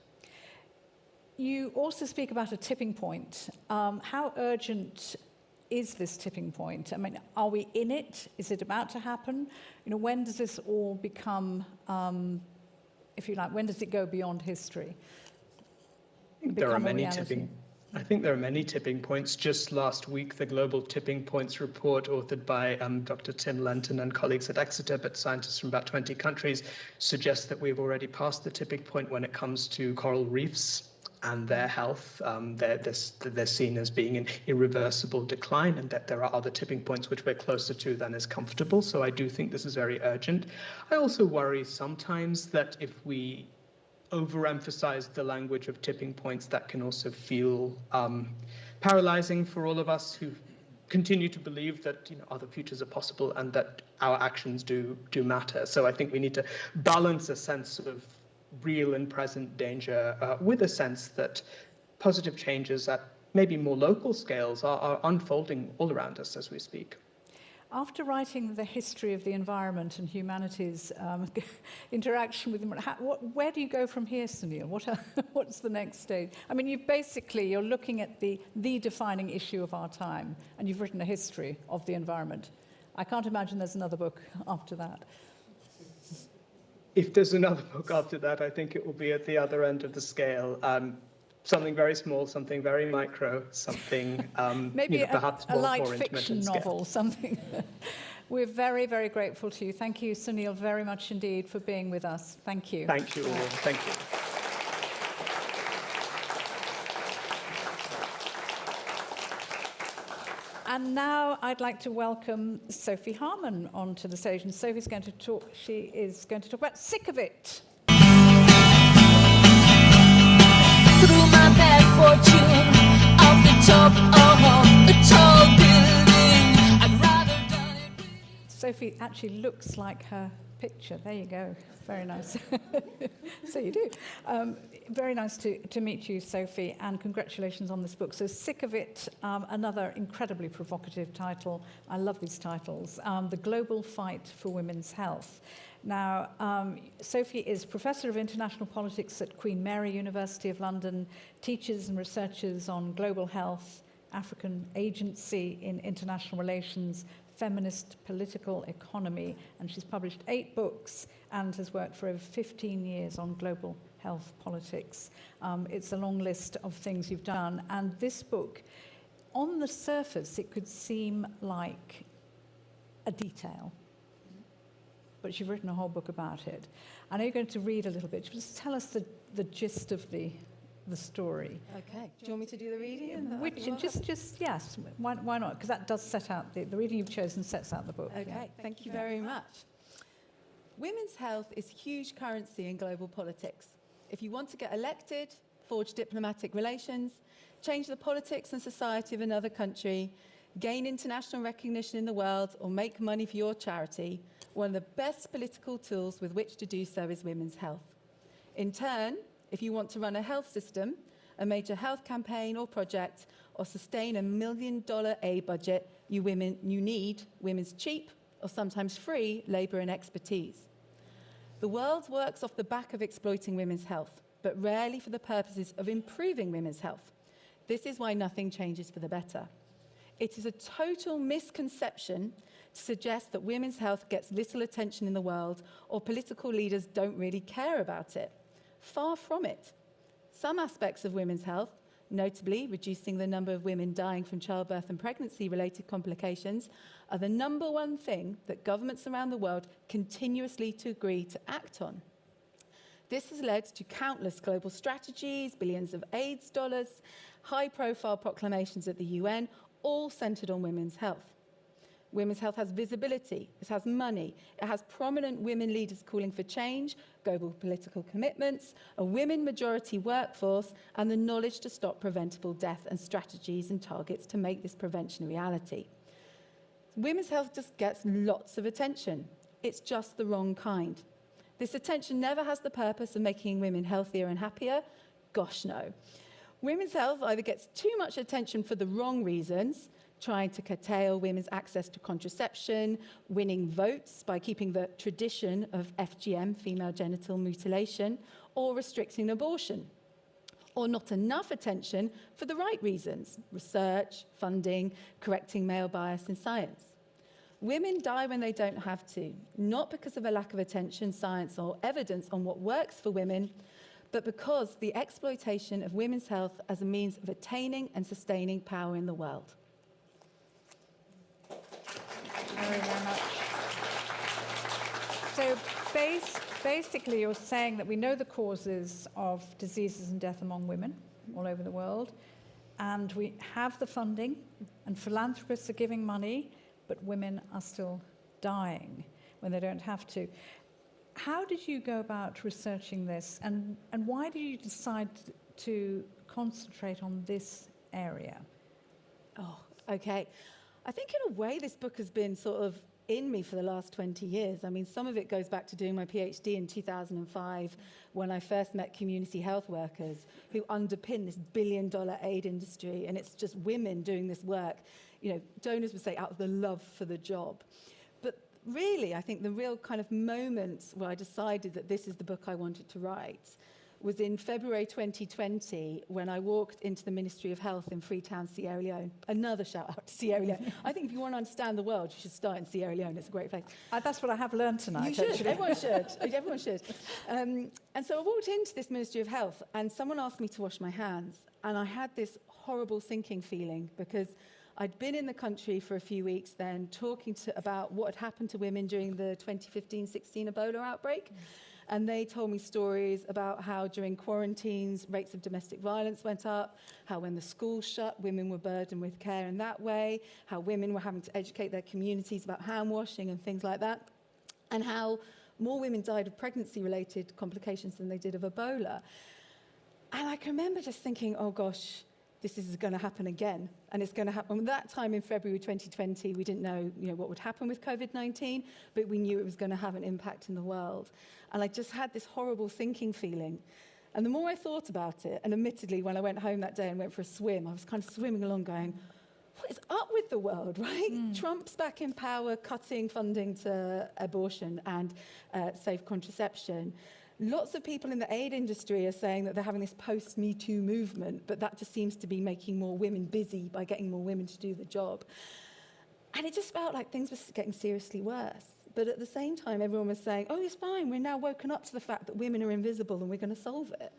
Speaker 5: You also speak about a tipping point. How urgent is this tipping point? I mean, are we in it? Is it about to happen? You know, when does this all become, if you like, when does it go beyond history?
Speaker 9: I think there are many tipping points. Just last week, the Global Tipping Points report, authored by Dr. Tim Lenton and colleagues at Exeter, but scientists from about 20 countries, suggests that we've already passed the tipping point when it comes to coral reefs and their health. They're seen as being in irreversible decline, and that there are other tipping points which we're closer to than is comfortable. So I do think this is very urgent. I also worry sometimes that if we overemphasize the language of tipping points, that can also feel paralyzing for all of us who continue to believe that other futures are possible and that our actions do matter. So I think we need to balance a sense of real and present danger with a sense that positive changes at maybe more local scales are unfolding all around us as we speak.
Speaker 5: After writing the history of the environment and humanity's interaction with them, where do you go from here, Sunil? What's the next stage? I mean, you're looking at the defining issue of our time, and you've written a history of the environment. I can't imagine there's another book after that.
Speaker 9: If there's another book after that, I think it will be at the other end of the scale. Something very small, something very micro, something
Speaker 5: maybe
Speaker 9: perhaps
Speaker 5: a light
Speaker 9: more intimate
Speaker 5: fiction
Speaker 9: in scale.
Speaker 5: novel, something. We're very, very grateful to you. Thank you, Sunil, very much indeed for being with us. Thank you.
Speaker 9: Thank you all. Thank you.
Speaker 5: And now I'd like to welcome Sophie Harman onto the stage. And Sophie's going to talk. She is going to talk about Sick of It.
Speaker 10: Through my bad fortune, off the top of a tall building, I'd rather done it with...
Speaker 5: Sophie actually looks like her picture. There you go. Very nice. So you do. Very nice to meet you, Sophie, and congratulations on this book. So Sick of It, another incredibly provocative title. I love these titles. The Global Fight for Women's Health. Now, Sophie is Professor of International Politics at Queen Mary University of London, teaches and researches on global health, African agency in international relations, feminist political economy, and she's published 8 books and has worked for over 15 years on global health politics. It's a long list of things you've done, and this book, on the surface, it could seem like a detail, but you've written a whole book about it. I know you're going to read a little bit. Just tell us the gist of the story.
Speaker 11: Okay. Do you want me to do the reading?
Speaker 5: Yes. Why not? Because that does set out the reading you've chosen sets out the book.
Speaker 11: Okay.
Speaker 5: Yeah.
Speaker 11: Thank you very much. Women's health is huge currency in global politics. If you want to get elected, forge diplomatic relations, change the politics and society of another country, gain international recognition in the world, or make money for your charity, one of the best political tools with which to do so is women's health. In turn, if you want to run a health system, a major health campaign or project, or sustain a $1 million aid budget, you need women's cheap, or sometimes free, labour and expertise. The world works off the back of exploiting women's health, but rarely for the purposes of improving women's health. This is why nothing changes for the better. It is a total misconception to suggest that women's health gets little attention in the world or political leaders don't really care about it. Far from it. Some aspects of women's health, notably reducing the number of women dying from childbirth and pregnancy-related complications, are the number one thing that governments around the world continuously to agree to act on. This has led to countless global strategies, billions of AIDS dollars, high-profile proclamations at the UN, all centred on women's health. Women's health has visibility, it has money, it has prominent women leaders calling for change, global political commitments, a women majority workforce, and the knowledge to stop preventable death and strategies and targets to make this prevention a reality. Women's health just gets lots of attention. It's just the wrong kind. This attention never has the purpose of making women healthier and happier. Gosh, no. Women's health either gets too much attention for the wrong reasons, trying to curtail women's access to contraception, winning votes by keeping the tradition of FGM, female genital mutilation, or restricting abortion. Or not enough attention for the right reasons, research, funding, correcting male bias in science. Women die when they don't have to, not because of a lack of attention, science, or evidence on what works for women, but because the exploitation of women's health as a means of attaining and sustaining power in the world.
Speaker 5: Very, very much. So basically, you're saying that we know the causes of diseases and death among women all over the world, and we have the funding, and philanthropists are giving money, but women are still dying when they don't have to. How did you go about researching this, and why did you decide to concentrate on this area?
Speaker 11: Oh, okay. I think in a way this book has been sort of in me for the last 20 years. I mean, some of it goes back to doing my PhD in 2005 when I first met community health workers who underpin this billion-dollar aid industry, and it's just women doing this work. You know, donors would say out of the love for the job. But really, I think the real kind of moment where I decided that this is the book I wanted to write was in February 2020 when I walked into the Ministry of Health in Freetown, Sierra Leone. Another shout out to Sierra Leone. I think if you want to understand the world, you should start in Sierra Leone. It's a great place.
Speaker 5: That's what I have learned tonight.
Speaker 11: You should.
Speaker 5: Actually.
Speaker 11: Everyone should. Everyone should. And so I walked into this Ministry of Health and someone asked me to wash my hands. And I had this horrible sinking feeling because I'd been in the country for a few weeks then talking about what had happened to women during the 2015-16 Ebola outbreak. And they told me stories about how during quarantines, rates of domestic violence went up, how when the schools shut, women were burdened with care in that way, how women were having to educate their communities about hand washing and things like that, and how more women died of pregnancy-related complications than they did of Ebola. And I can remember just thinking, oh gosh, this is going to happen again. And it's going to happen. At that time in February 2020, we didn't know, what would happen with COVID-19, but we knew it was going to have an impact in the world. And I just had this horrible sinking feeling. And the more I thought about it, and admittedly, when I went home that day and went for a swim, I was kind of swimming along going, what is up with the world, right? Trump's back in power, cutting funding to abortion and safe contraception. Lots of people in the aid industry are saying that they're having this post-Me Too movement, but that just seems to be making more women busy by getting more women to do the job. And it just felt like things were getting seriously worse. But at the same time, everyone was saying, oh, it's fine, we're now woken up to the fact that women are invisible and we're going to solve it.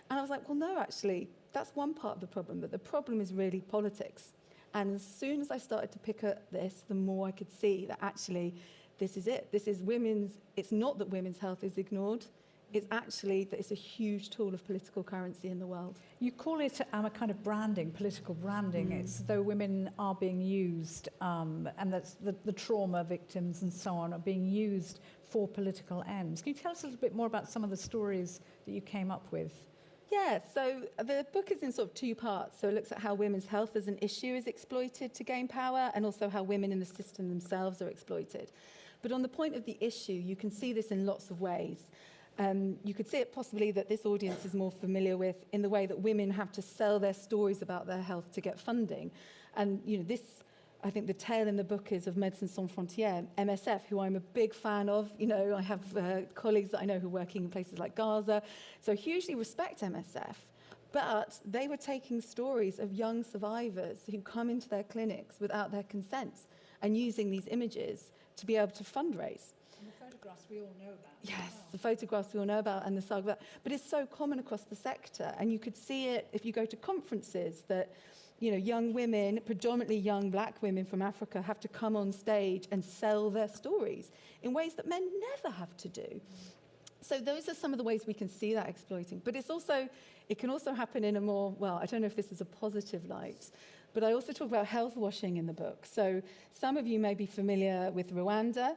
Speaker 11: And I was like, well, no, actually, that's one part of the problem, but the problem is really politics. And as soon as I started to pick at this, the more I could see that actually this is it. This is it's not that women's health is ignored. It's actually that it's a huge tool of political currency in the world. You call it a kind of branding, political branding. It's as though women are being used, and that's the trauma victims and so on are being used for political ends. Can you tell us a little bit more about some of the stories that you came up with? Yeah, so the book is in sort of two parts. So it looks at how women's health as an issue is exploited to gain power, and also how women in the system themselves are exploited. But on the point of the issue, you can see this in lots of ways. You could see it possibly that this audience is more familiar with in the way that women have to sell their stories about their health to get funding. And, this, I think the tale in the book is of Médecins Sans Frontières, MSF, who I'm a big fan of. I have colleagues that I know who are working in places like Gaza. So hugely respect MSF. But they were taking stories of young survivors who come into their clinics without their consent and using these images to be able to fundraise.
Speaker 5: And the photographs, we all know about.
Speaker 11: Yes, the photographs we all know about and the saga about, but it's so common across the sector, and you could see it if you go to conferences that, you know, young women, predominantly young black women from Africa, have to come on stage and sell their stories in ways that men never have to do. So those are some of the ways we can see that exploiting. But it can also happen in a more, well, I don't know if this is a positive light, but I also talk about health washing in the book. So some of you may be familiar with Rwanda.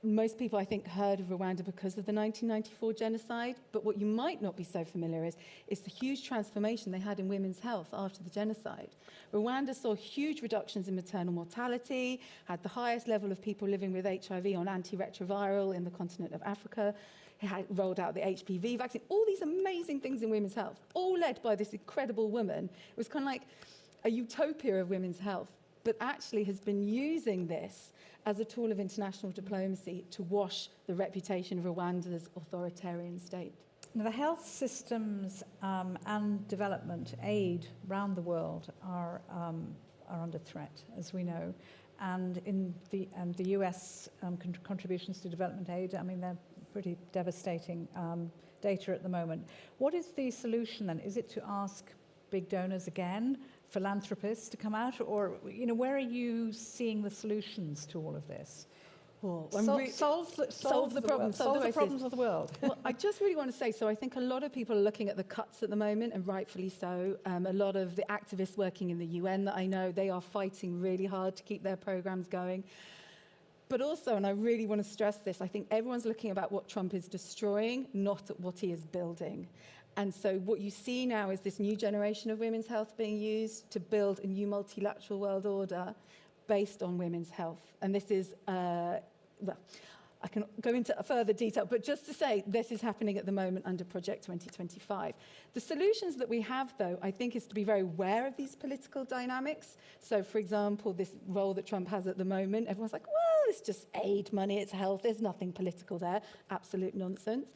Speaker 11: Most people, I think, heard of Rwanda because of the 1994 genocide, but what you might not be so familiar is the huge transformation they had in women's health after the genocide. Rwanda saw huge reductions in maternal mortality, had the highest level of people living with HIV on antiretroviral in the continent of Africa, it had rolled out the HPV vaccine, all these amazing things in women's health, all led by this incredible woman. It was kind of like a utopia of women's health, but actually has been using this as a tool of international diplomacy to wash the reputation of Rwanda's authoritarian state.
Speaker 5: Now, the health systems and development aid around the world are under threat, as we know. And in the US contributions to development aid, I mean, they're pretty devastating data at the moment. What is the solution then? Is it to ask big donors again, philanthropists to come out, or, you know, where are you seeing the solutions to all of this?
Speaker 11: Well,
Speaker 5: Solve the problems of the world.
Speaker 11: Well, I just really want to say, so I think a lot of people are looking at the cuts at the moment, and rightfully so. A lot of the activists working in the UN that I know, they are fighting really hard to keep their programs going. But also, and I really want to stress this, I think everyone's looking about what Trump is destroying, not at what he is building. And so what you see now is this new generation of women's health being used to build a new multilateral world order based on women's health. And this is, well, I can go into further detail, but just to say, this is happening at the moment under Project 2025. The solutions that we have, though, I think, is to be very aware of these political dynamics. So, for example, this role that Trump has at the moment, everyone's like, well, it's just aid money, it's health, there's nothing political there. Absolute nonsense.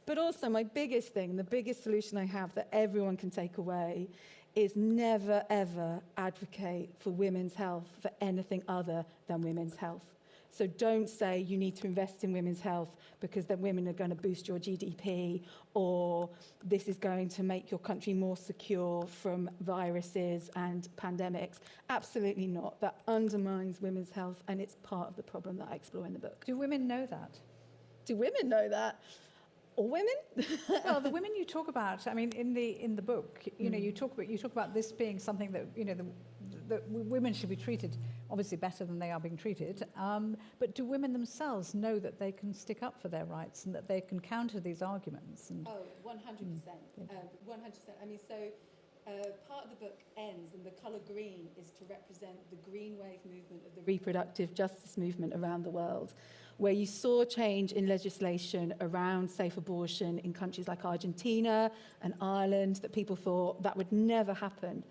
Speaker 11: But also, my biggest thing, the biggest solution I have that everyone can take away is never, ever advocate for women's health for anything other than women's health. So don't say you need to invest in women's health because then women are going to boost your GDP, or this is going to make your country more secure from viruses and pandemics. Absolutely not. That undermines women's health, and it's part of the problem that I explore in the book.
Speaker 5: Do women know that?
Speaker 11: Do women know that? Or women?
Speaker 5: Well, the women you talk about, I mean, in the book, you know, you talk about this being something that, you know, that women should be treated obviously better than they are being treated. But do women themselves know that they can stick up for their rights and that they can counter these arguments? And
Speaker 11: 100%. 100%. I mean, so part of the book ends, and the colour green is to represent the green wave movement of the reproductive justice movement around the world, where you saw change in legislation around safe abortion in countries like Argentina and Ireland that people thought that would never happen.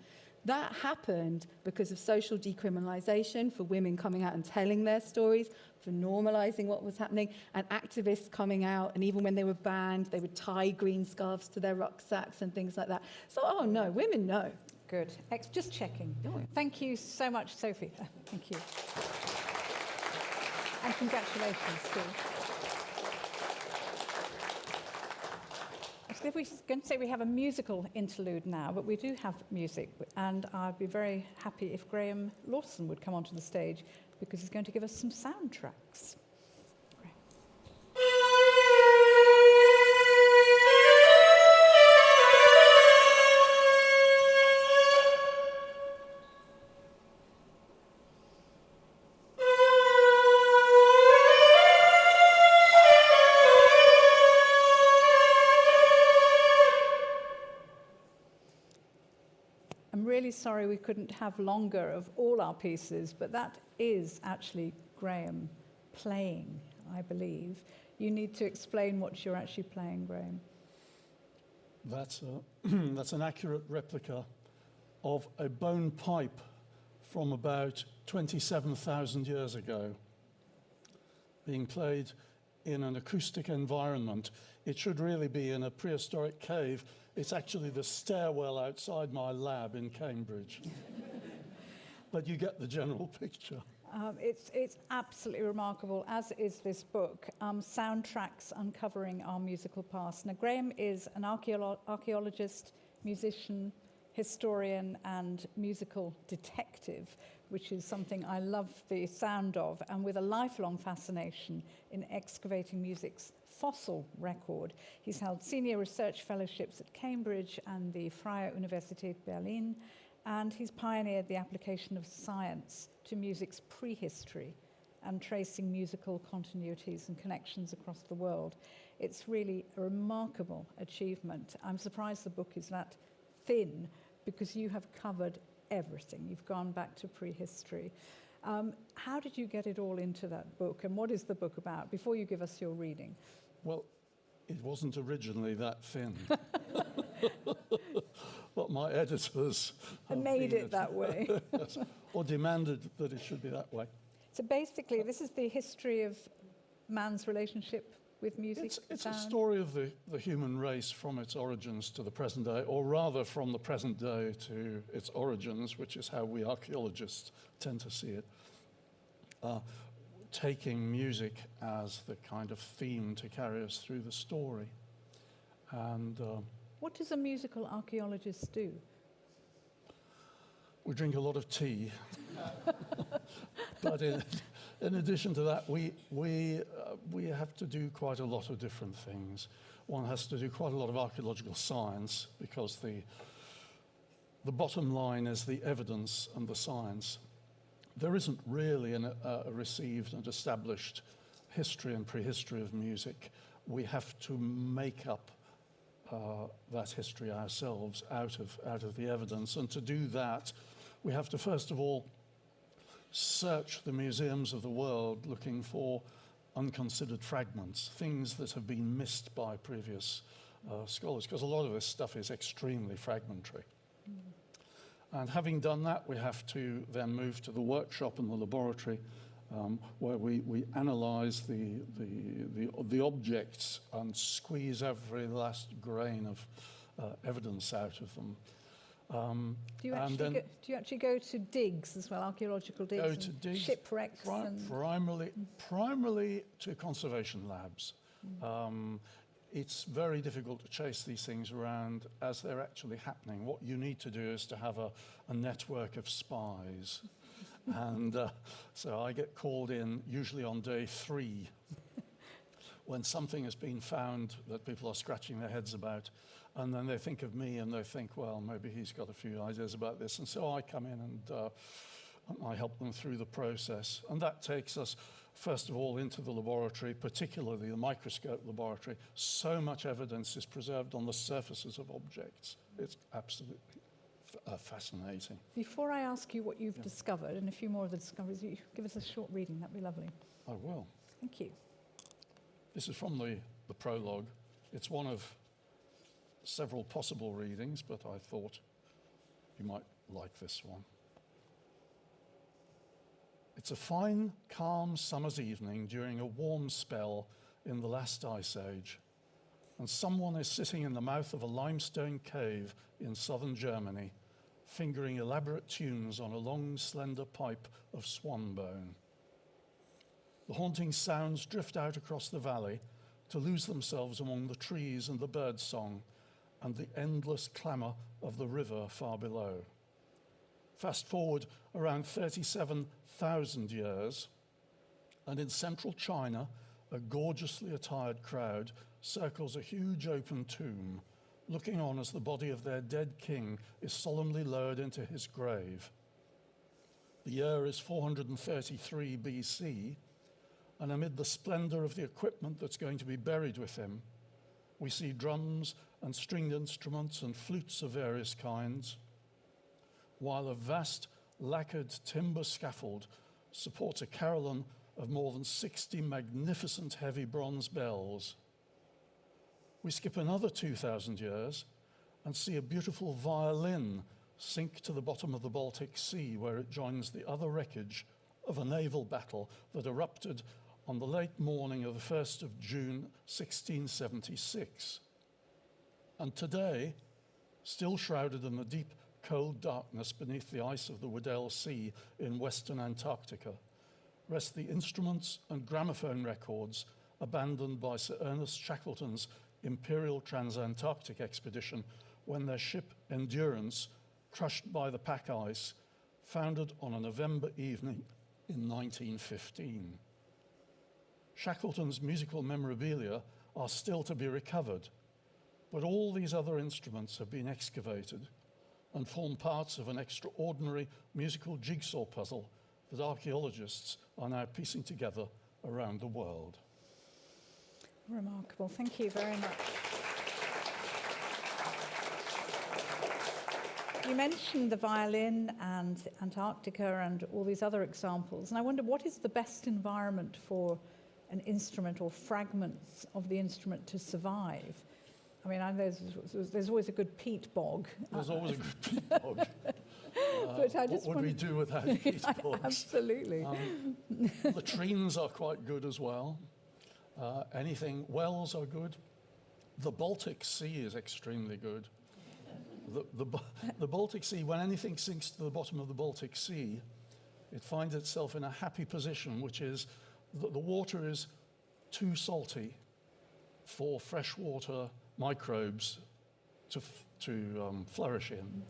Speaker 11: That happened because of social decriminalisation, for women coming out and telling their stories, for normalising what was happening, and activists coming out, and even when they were banned, they would tie green scarves to their rucksacks and things like that. So, oh no, women know.
Speaker 5: Good. Just checking. Thank you so much, Sophie. Thank you. And congratulations, too. If we're going to say we have a musical interlude now, but we do have music, and I'd be very happy if Graham Lawson would come onto the stage, because he's going to give us some soundtracks. Sorry we couldn't have longer of all our pieces, but that is actually Graham playing, I believe. You need to explain what you're actually playing, Graham.
Speaker 12: That's an accurate replica of a bone pipe from about 27,000 years ago, being played in an acoustic environment. It should really be in a prehistoric cave. It's actually the stairwell outside my lab in Cambridge. But you get the general picture.
Speaker 5: It's absolutely remarkable, as is this book, Soundtracks Uncovering Our Musical Past. Now, Graham is an archaeologist, musician, historian, and musical detective, which is something I love the sound of, and with a lifelong fascination in excavating music's fossil record. He's held senior research fellowships at Cambridge and the Freie Universität Berlin, and he's pioneered the application of science to music's prehistory and tracing musical continuities and connections across the world. It's really a remarkable achievement. I'm surprised the book is that thin, because you have covered everything. You've gone back to prehistory. How did you get it all into that book, and what is the book about, before you give us your reading?
Speaker 12: Well, it wasn't originally that thin. But my editors have
Speaker 5: made it that way.
Speaker 12: Yes, or demanded that it should be that way.
Speaker 5: So basically, this is the history of man's relationship with music.
Speaker 12: It's a story of the human race from its origins to the present day, or rather from the present day to its origins, which is how we archaeologists tend to see it. Taking music as the kind of theme to carry us through the story. And
Speaker 5: what does a musical archaeologist do?
Speaker 12: we drink a lot of tea. But in addition to that, we have to do quite a lot of different things. One has to do quite a lot of archaeological science, because the bottom line is the evidence and the science. There isn't really a received and established history and prehistory of music. We have to make up that history ourselves out of the evidence. And to do that, we have to first of all search the museums of the world looking for unconsidered fragments, things that have been missed by previous scholars, because a lot of this stuff is extremely fragmentary. And having done that, we have to then move to the workshop and the laboratory, where we analyze the objects and squeeze every last grain of evidence out of them.
Speaker 5: Do you actually go to digs as well, archaeological digs?
Speaker 12: Go to digs,
Speaker 5: shipwrecks?
Speaker 12: primarily to conservation labs. It's very difficult to chase these things around as they're actually happening. What you need to do is to have a network of spies. And so I get called in usually on day 3 when something has been found that people are scratching their heads about. And then they think of me and they think, well, maybe he's got a few ideas about this. And so I come in and I help them through the process. And that takes us, first of all, into the laboratory, particularly the microscope laboratory. So much evidence is preserved on the surfaces of objects. It's absolutely fascinating.
Speaker 5: Before I ask you what you've discovered, and a few more of the discoveries, you give us a short reading. That'd be lovely.
Speaker 12: I will.
Speaker 5: Thank you.
Speaker 12: This is from the prologue. It's one of several possible readings, but I thought you might like this one. It's a fine, calm summer's evening during a warm spell in the last ice age, and someone is sitting in the mouth of a limestone cave in southern Germany, fingering elaborate tunes on a long, slender pipe of swan bone. The haunting sounds drift out across the valley to lose themselves among the trees and the bird song and the endless clamour of the river far below. Fast forward around 37,000 years, and in central China, a gorgeously attired crowd circles a huge open tomb, looking on as the body of their dead king is solemnly lowered into his grave. The year is 433 BC, and amid the splendor of the equipment that's going to be buried with him, we see drums and stringed instruments and flutes of various kinds, while a vast lacquered timber scaffold supports a carillon of more than 60 magnificent heavy bronze bells. We skip another 2,000 years and see a beautiful violin sink to the bottom of the Baltic Sea, where it joins the other wreckage of a naval battle that erupted on the late morning of the 1st of June 1676. And today, still shrouded in the deep, cold darkness beneath the ice of the Weddell Sea in western Antarctica, rest the instruments and gramophone records abandoned by Sir Ernest Shackleton's Imperial Transantarctic expedition when their ship Endurance, crushed by the pack ice, foundered on a November evening in 1915. Shackleton's musical memorabilia are still to be recovered, but all these other instruments have been excavated and form parts of an extraordinary musical jigsaw puzzle that archaeologists are now piecing together around the world.
Speaker 5: Remarkable. Thank you very much. You mentioned the violin and Antarctica and all these other examples, and I wonder what is the best environment for an instrument or fragments of the instrument to survive? I mean, I know there's always a good peat bog.
Speaker 12: There's always a good peat bog.
Speaker 5: But I
Speaker 12: what
Speaker 5: just
Speaker 12: would we do without peat bogs?
Speaker 5: Absolutely.
Speaker 12: Latrines are quite good as well. Wells are good. The Baltic Sea is extremely good. The Baltic Sea, when anything sinks to the bottom of the Baltic Sea, it finds itself in a happy position, which is that the water is too salty for freshwater microbes to flourish in,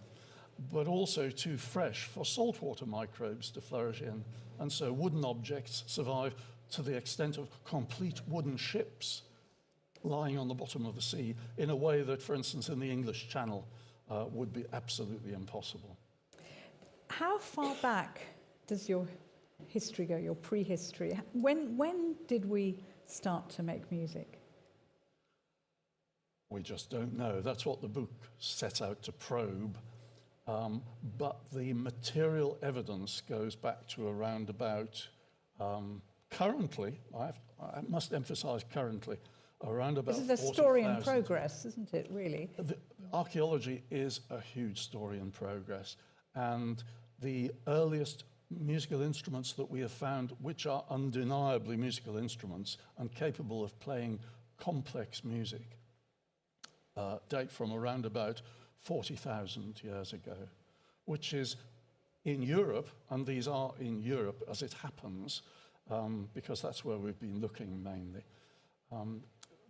Speaker 12: but also too fresh for saltwater microbes to flourish in. And so wooden objects survive to the extent of complete wooden ships lying on the bottom of the sea in a way that, for instance, in the English Channel would be absolutely impossible.
Speaker 5: How far back does your history go, your prehistory? When did we start to make music?
Speaker 12: We just don't know. That's what the book sets out to probe. But the material evidence goes back to around about, currently, I must emphasize currently, around about 40,000.
Speaker 5: This is a story in progress, isn't it, really?
Speaker 12: Archaeology is a huge story in progress. And the earliest musical instruments that we have found, which are undeniably musical instruments and capable of playing complex music, date from around about 40,000 years ago, which is in Europe, and these are in Europe as it happens, because that's where we've been looking mainly.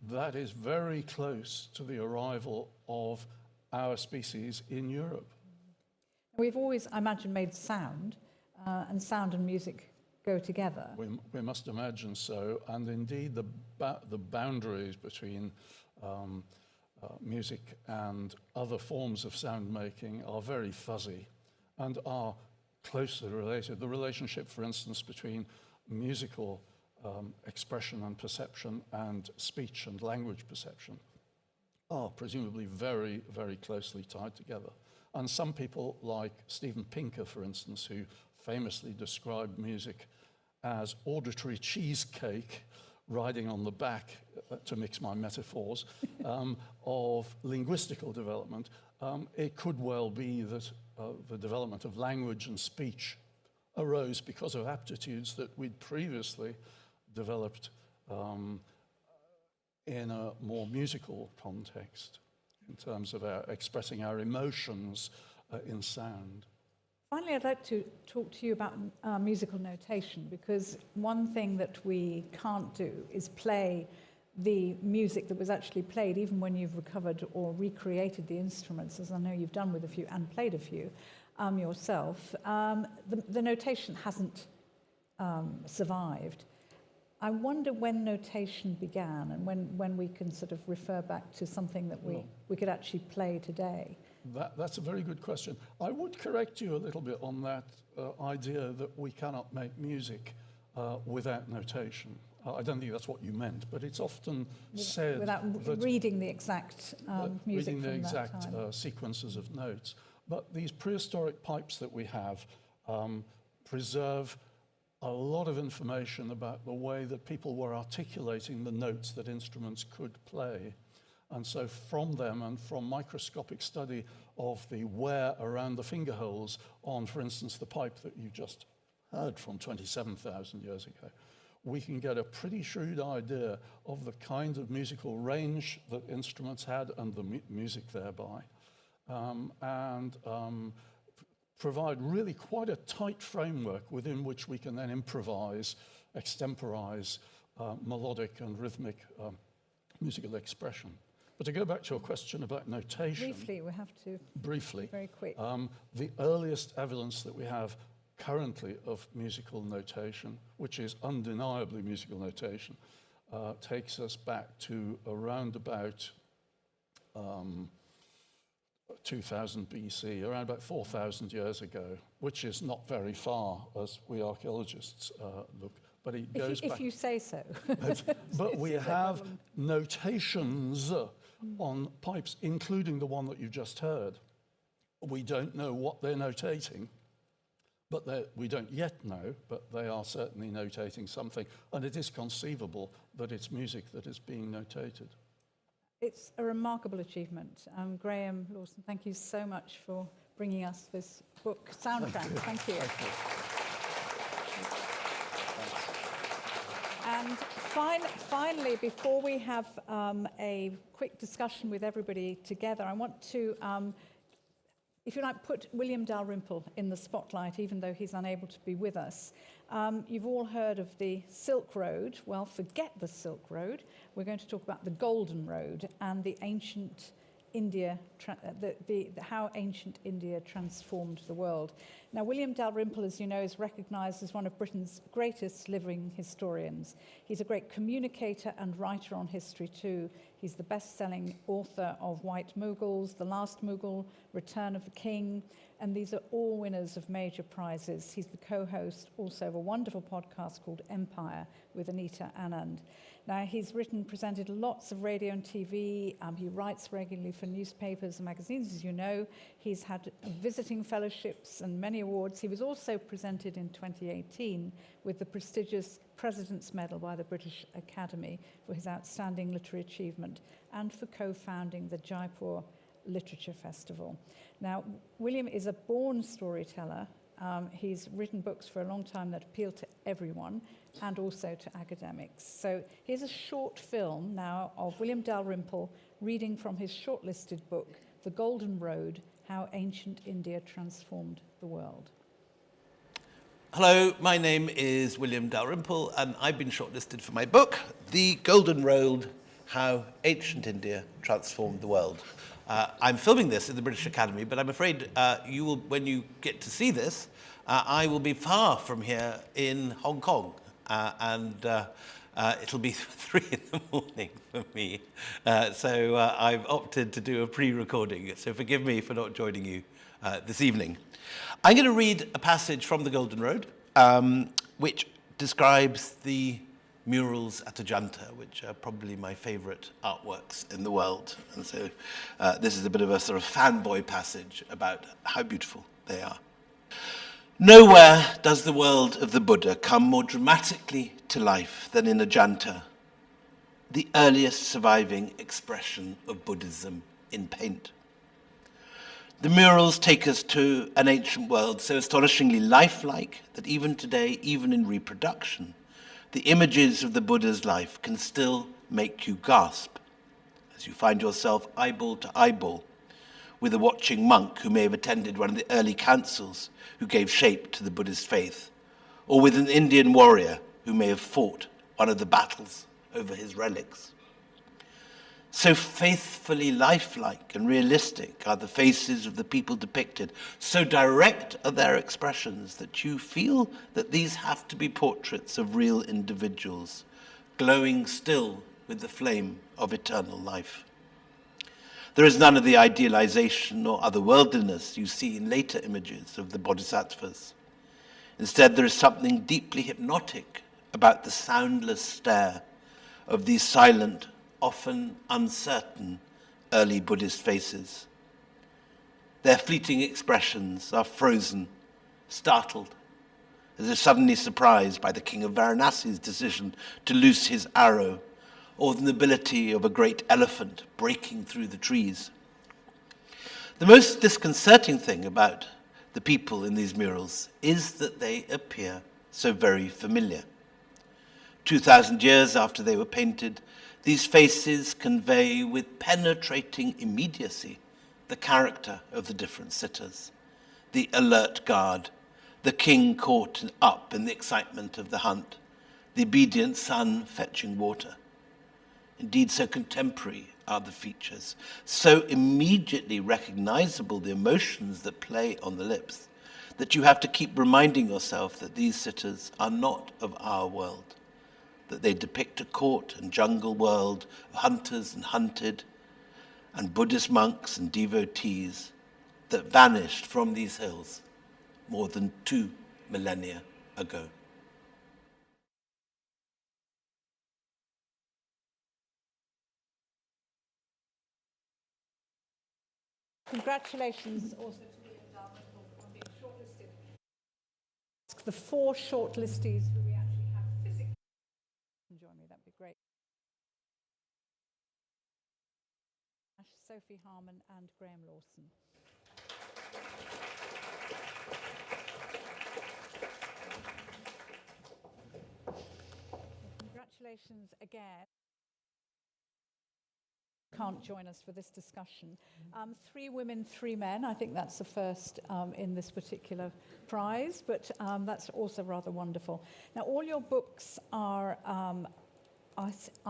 Speaker 12: That is very close to the arrival of our species in Europe.
Speaker 5: We've always, I imagine, made sound, and sound and music go together.
Speaker 12: We must imagine so, and indeed the boundaries between music and other forms of sound making are very fuzzy and are closely related. The relationship, for instance, between musical expression and perception and speech and language perception are presumably very, very closely tied together. And some people, like Steven Pinker, for instance, who famously described music as auditory cheesecake riding on the back, to mix my metaphors, of linguistical development, it could well be that the development of language and speech arose because of aptitudes that we'd previously developed in a more musical context in terms of expressing our emotions in sound.
Speaker 5: Finally, I'd like to talk to you about musical notation, because one thing that we can't do is play the music that was actually played, even when you've recovered or recreated the instruments, as I know you've done with a few and played a few yourself. The notation hasn't survived. I wonder when notation began and when we can sort of refer back to something that we could actually play today.
Speaker 12: That's a very good question. I would correct you a little bit on that idea that we cannot make music without notation. I don't think that's what you meant, but it's often said
Speaker 5: without reading the exact music
Speaker 12: reading the
Speaker 5: from that
Speaker 12: exact
Speaker 5: time.
Speaker 12: sequences of notes. But these prehistoric pipes that we have preserve a lot of information about the way that people were articulating the notes that instruments could play. And so from them and from microscopic study of the wear around the finger holes on, for instance, the pipe that you just heard from 27,000 years ago, we can get a pretty shrewd idea of the kind of musical range that instruments had and the music thereby. provide really quite a tight framework within which we can then improvise, extemporize melodic and rhythmic musical expression. But to go back to your question about notation.
Speaker 5: Briefly, we have to.
Speaker 12: Briefly.
Speaker 5: Very quick.
Speaker 12: The earliest evidence that we have currently of musical notation, which is undeniably musical notation, takes us back to around about 2000 BC, around about 4,000 years ago, which is not very far as we archaeologists look. But it goes back.
Speaker 5: If you say so.
Speaker 12: But we have notations on pipes, including the one that you just heard. We don't know what they're notating, but we don't yet know, but they are certainly notating something. And it is conceivable that it's music that is being notated.
Speaker 5: It's a remarkable achievement. Graham Lawson, thank you so much for bringing us this book soundtrack. Thank you.
Speaker 12: Thank you.
Speaker 5: And finally, before we have a quick discussion with everybody together, I want to, if you like, put William Dalrymple in the spotlight, even though he's unable to be with us. You've all heard of the Silk Road. Well, forget the Silk Road. We're going to talk about the Golden Road and the ancient India, how ancient India transformed the world. Now, William Dalrymple, as you know, is recognised as one of Britain's greatest living historians. He's a great communicator and writer on history too. He's the best-selling author of White Mughals, The Last Mughal, Return of the King, and these are all winners of major prizes. He's the co-host also of a wonderful podcast called Empire with Anita Anand. Now, he's presented lots of radio and TV. He writes regularly for newspapers and magazines, as you know. He's had visiting fellowships and many awards. He was also presented in 2018 with the prestigious President's Medal by the British Academy for his outstanding literary achievement and for co-founding the Jaipur Literature Festival. Now, William is a born storyteller. He's written books for a long time that appeal to everyone and also to academics. So here's a short film now of William Dalrymple reading from his shortlisted book, The Golden Road, How Ancient India Transformed the World.
Speaker 13: Hello, my name is William Dalrymple, and I've been shortlisted for my book, The Golden Road, How Ancient India Transformed the World. I'm filming this in the British Academy, but I'm afraid you will, when you get to see this, I will be far from here in Hong Kong, and it'll be 3 in the morning for me. So I've opted to do a pre-recording, so forgive me for not joining you this evening. I'm going to read a passage from The Golden Road, which describes the murals at Ajanta, which are probably my favourite artworks in the world. And so this is a bit of a sort of fanboy passage about how beautiful they are. Nowhere does the world of the Buddha come more dramatically to life than in Ajanta, the earliest surviving expression of Buddhism in paint. The murals take us to an ancient world so astonishingly lifelike that even today, even in reproduction, the images of the Buddha's life can still make you gasp as you find yourself eyeball to eyeball with a watching monk who may have attended one of the early councils who gave shape to the Buddhist faith, or with an Indian warrior who may have fought one of the battles over his relics. So faithfully lifelike and realistic are the faces of the people depicted, so direct are their expressions that you feel that these have to be portraits of real individuals, glowing still with the flame of eternal life. There is none of the idealization or otherworldliness you see in later images of the bodhisattvas. Instead, there is something deeply hypnotic about the soundless stare of these silent, often uncertain early Buddhist faces. Their fleeting expressions are frozen, startled, as if suddenly surprised by the king of Varanasi's decision to loose his arrow, or the nobility of a great elephant breaking through the trees. The most disconcerting thing about the people in these murals is that they appear so very familiar. 2,000 years after they were painted, these faces convey with penetrating immediacy the character of the different sitters. the alert guard, the king caught up in the excitement of the hunt, the obedient son fetching water. Indeed, so contemporary are the features, so immediately recognizable the emotions that play on the lips, that you have to keep reminding yourself that these sitters are not of our world, that they depict a court and jungle world of hunters and hunted, and Buddhist monks and devotees that vanished from these hills more than 2 millennia ago.
Speaker 5: Congratulations also to William Dalrymple on being shortlisted. The 4 shortlistees who we actually have physically. Join me, that'd be great. Sophie Harmon and Graham Lawson. Congratulations again. Can't join us for this discussion. 3 women, 3 men. I think that's the first in this particular prize, but that's also rather wonderful. Now, all your books are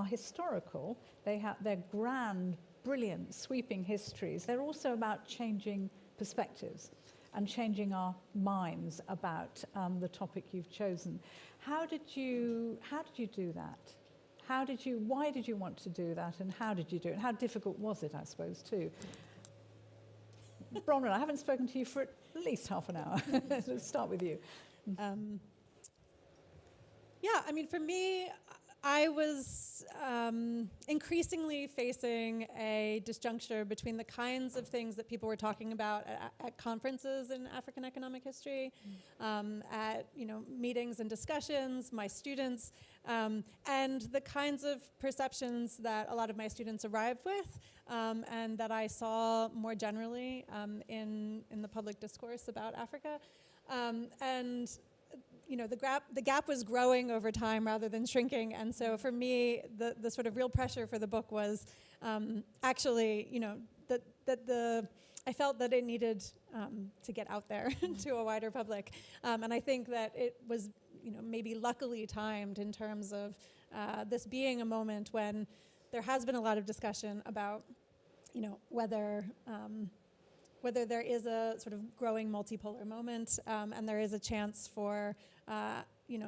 Speaker 5: historical. They're grand, brilliant, sweeping histories. They're also about changing perspectives and changing our minds about the topic you've chosen. How did you do that? Why did you want to do that, and how did you do it? How difficult was it, I suppose, too? Bronwen, I haven't spoken to you for at least half an hour. Let's start with you.
Speaker 6: Yeah, I mean, for me, I was increasingly facing a disjuncture between the kinds of things that people were talking about at conferences in African economic history, at meetings and discussions, my students, and the kinds of perceptions that a lot of my students arrived with, and that I saw more generally in the public discourse about Africa, and the gap was growing over time rather than shrinking, and so for me, the sort of real pressure for the book was actually, I felt that it needed to get out there to a wider public, and I think that it was, maybe luckily timed in terms of this being a moment when there has been a lot of discussion about, whether there is a sort of growing multipolar moment, and there is a chance for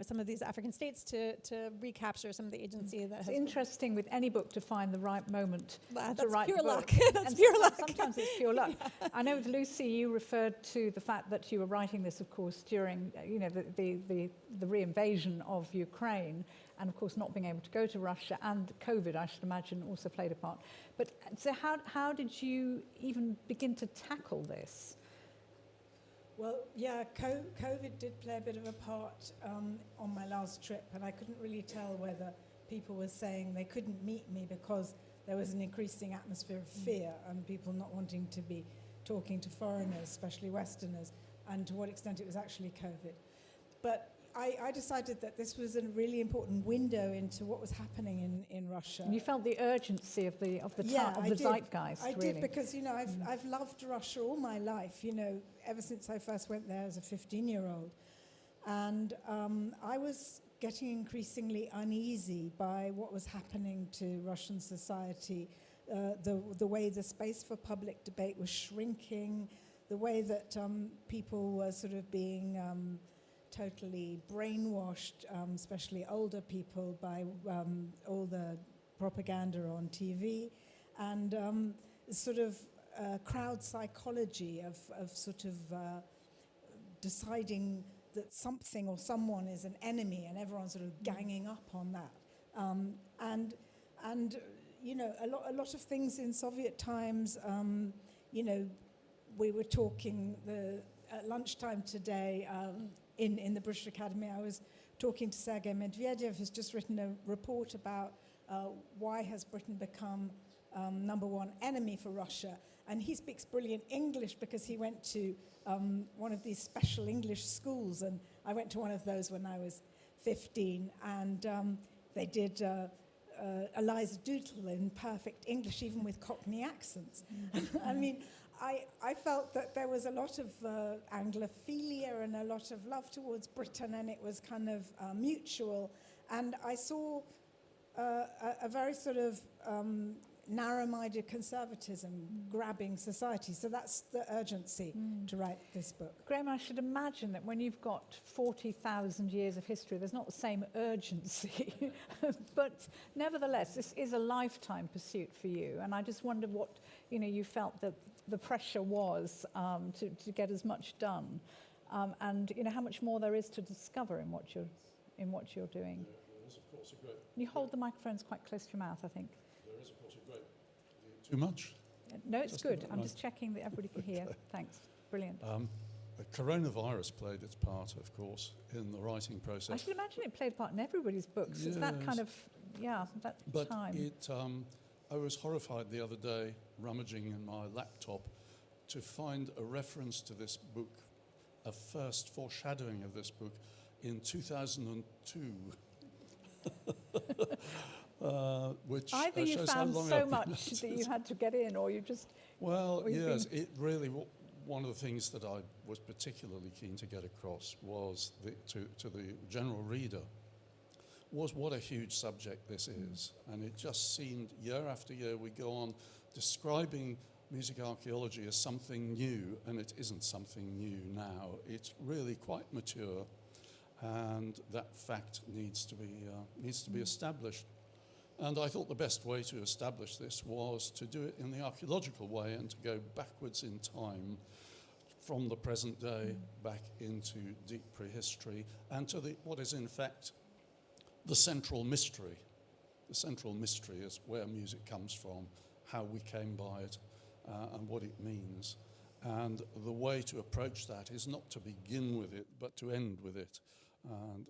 Speaker 6: some of these African states to recapture some of the agency that has.
Speaker 5: It's interesting with any book to find the right moment
Speaker 6: to
Speaker 5: write
Speaker 6: pure
Speaker 5: the book.
Speaker 6: luck. That's pure luck.
Speaker 5: Sometimes it's pure luck. Yeah. I know with Lucy, you referred to the fact that you were writing this, of course, during the reinvasion of Ukraine, and of course not being able to go to Russia, and COVID, I should imagine, also played a part. But so how did you even begin to tackle this?
Speaker 7: Well, yeah, COVID did play a bit of a part on my last trip, and I couldn't really tell whether people were saying they couldn't meet me because there was an increasing atmosphere of fear and people not wanting to be talking to foreigners, especially Westerners, and to what extent it was actually COVID. But I decided that this was a really important window into what was happening in Russia.
Speaker 5: And you felt the urgency of the zeitgeist.
Speaker 7: I did, because I've loved Russia all my life. Ever since I first went there as a 15-year-old, and I was getting increasingly uneasy by what was happening to Russian society, the way the space for public debate was shrinking, the way that people were sort of being totally brainwashed, especially older people, by all the propaganda on TV, and sort of crowd psychology of sort of deciding that something or someone is an enemy, and everyone's sort of ganging up on that. And a lot of things in Soviet times, we were talking at lunchtime today, in the British Academy, I was talking to Sergei Medvedev, who's just written a report about why has Britain become #1 enemy for Russia. And he speaks brilliant English because he went to one of these special English schools, and I went to one of those when I was 15, and they did Eliza Doolittle in perfect English, even with Cockney accents. I mean, I felt that there was a lot of Anglophilia and a lot of love towards Britain, and it was kind of mutual. And I saw a very sort of narrow-minded conservatism grabbing society. So that's the urgency to write this book.
Speaker 5: Graham, I should imagine that when you've got 40,000 years of history, there's not the same urgency. But nevertheless, this is a lifetime pursuit for you. And I just wondered what you felt that the pressure was to get as much done, and how much more there is to discover in what you're doing.
Speaker 12: There is, of course, a great...
Speaker 5: You hold the microphones quite close to your mouth, I think.
Speaker 12: There is, of course, a great... Too much?
Speaker 5: No, it's
Speaker 12: Just
Speaker 5: good.
Speaker 12: about
Speaker 5: I'm
Speaker 12: right.
Speaker 5: just checking that everybody can hear. Thanks. Brilliant.
Speaker 12: The coronavirus played its part, of course, in the writing process.
Speaker 5: I should imagine it played a part in everybody's books. It's that kind of, that
Speaker 12: but
Speaker 5: time.
Speaker 12: I was horrified the other day, rummaging in my laptop, to find a reference to this book, a first foreshadowing of this book, in 2002. Which
Speaker 5: Either you
Speaker 12: shows how
Speaker 5: found
Speaker 12: long
Speaker 5: so
Speaker 12: I've been
Speaker 5: much
Speaker 12: at
Speaker 5: that
Speaker 12: it.
Speaker 5: you had to get in, or you just...
Speaker 12: Well,
Speaker 5: or you've
Speaker 12: yes,
Speaker 5: been-
Speaker 12: it really, one of the things that I was particularly keen to get across was to the general reader was what a huge subject this is. And it just seemed year after year we go on describing music archaeology as something new, and it isn't something new now. It's really quite mature, and that fact needs to be established. And I thought the best way to establish this was to do it in the archaeological way and to go backwards in time from the present day back into deep prehistory and to what is in fact the central mystery. The central mystery is where music comes from, how we came by it, and what it means. And the way to approach that is not to begin with it, but to end with it. And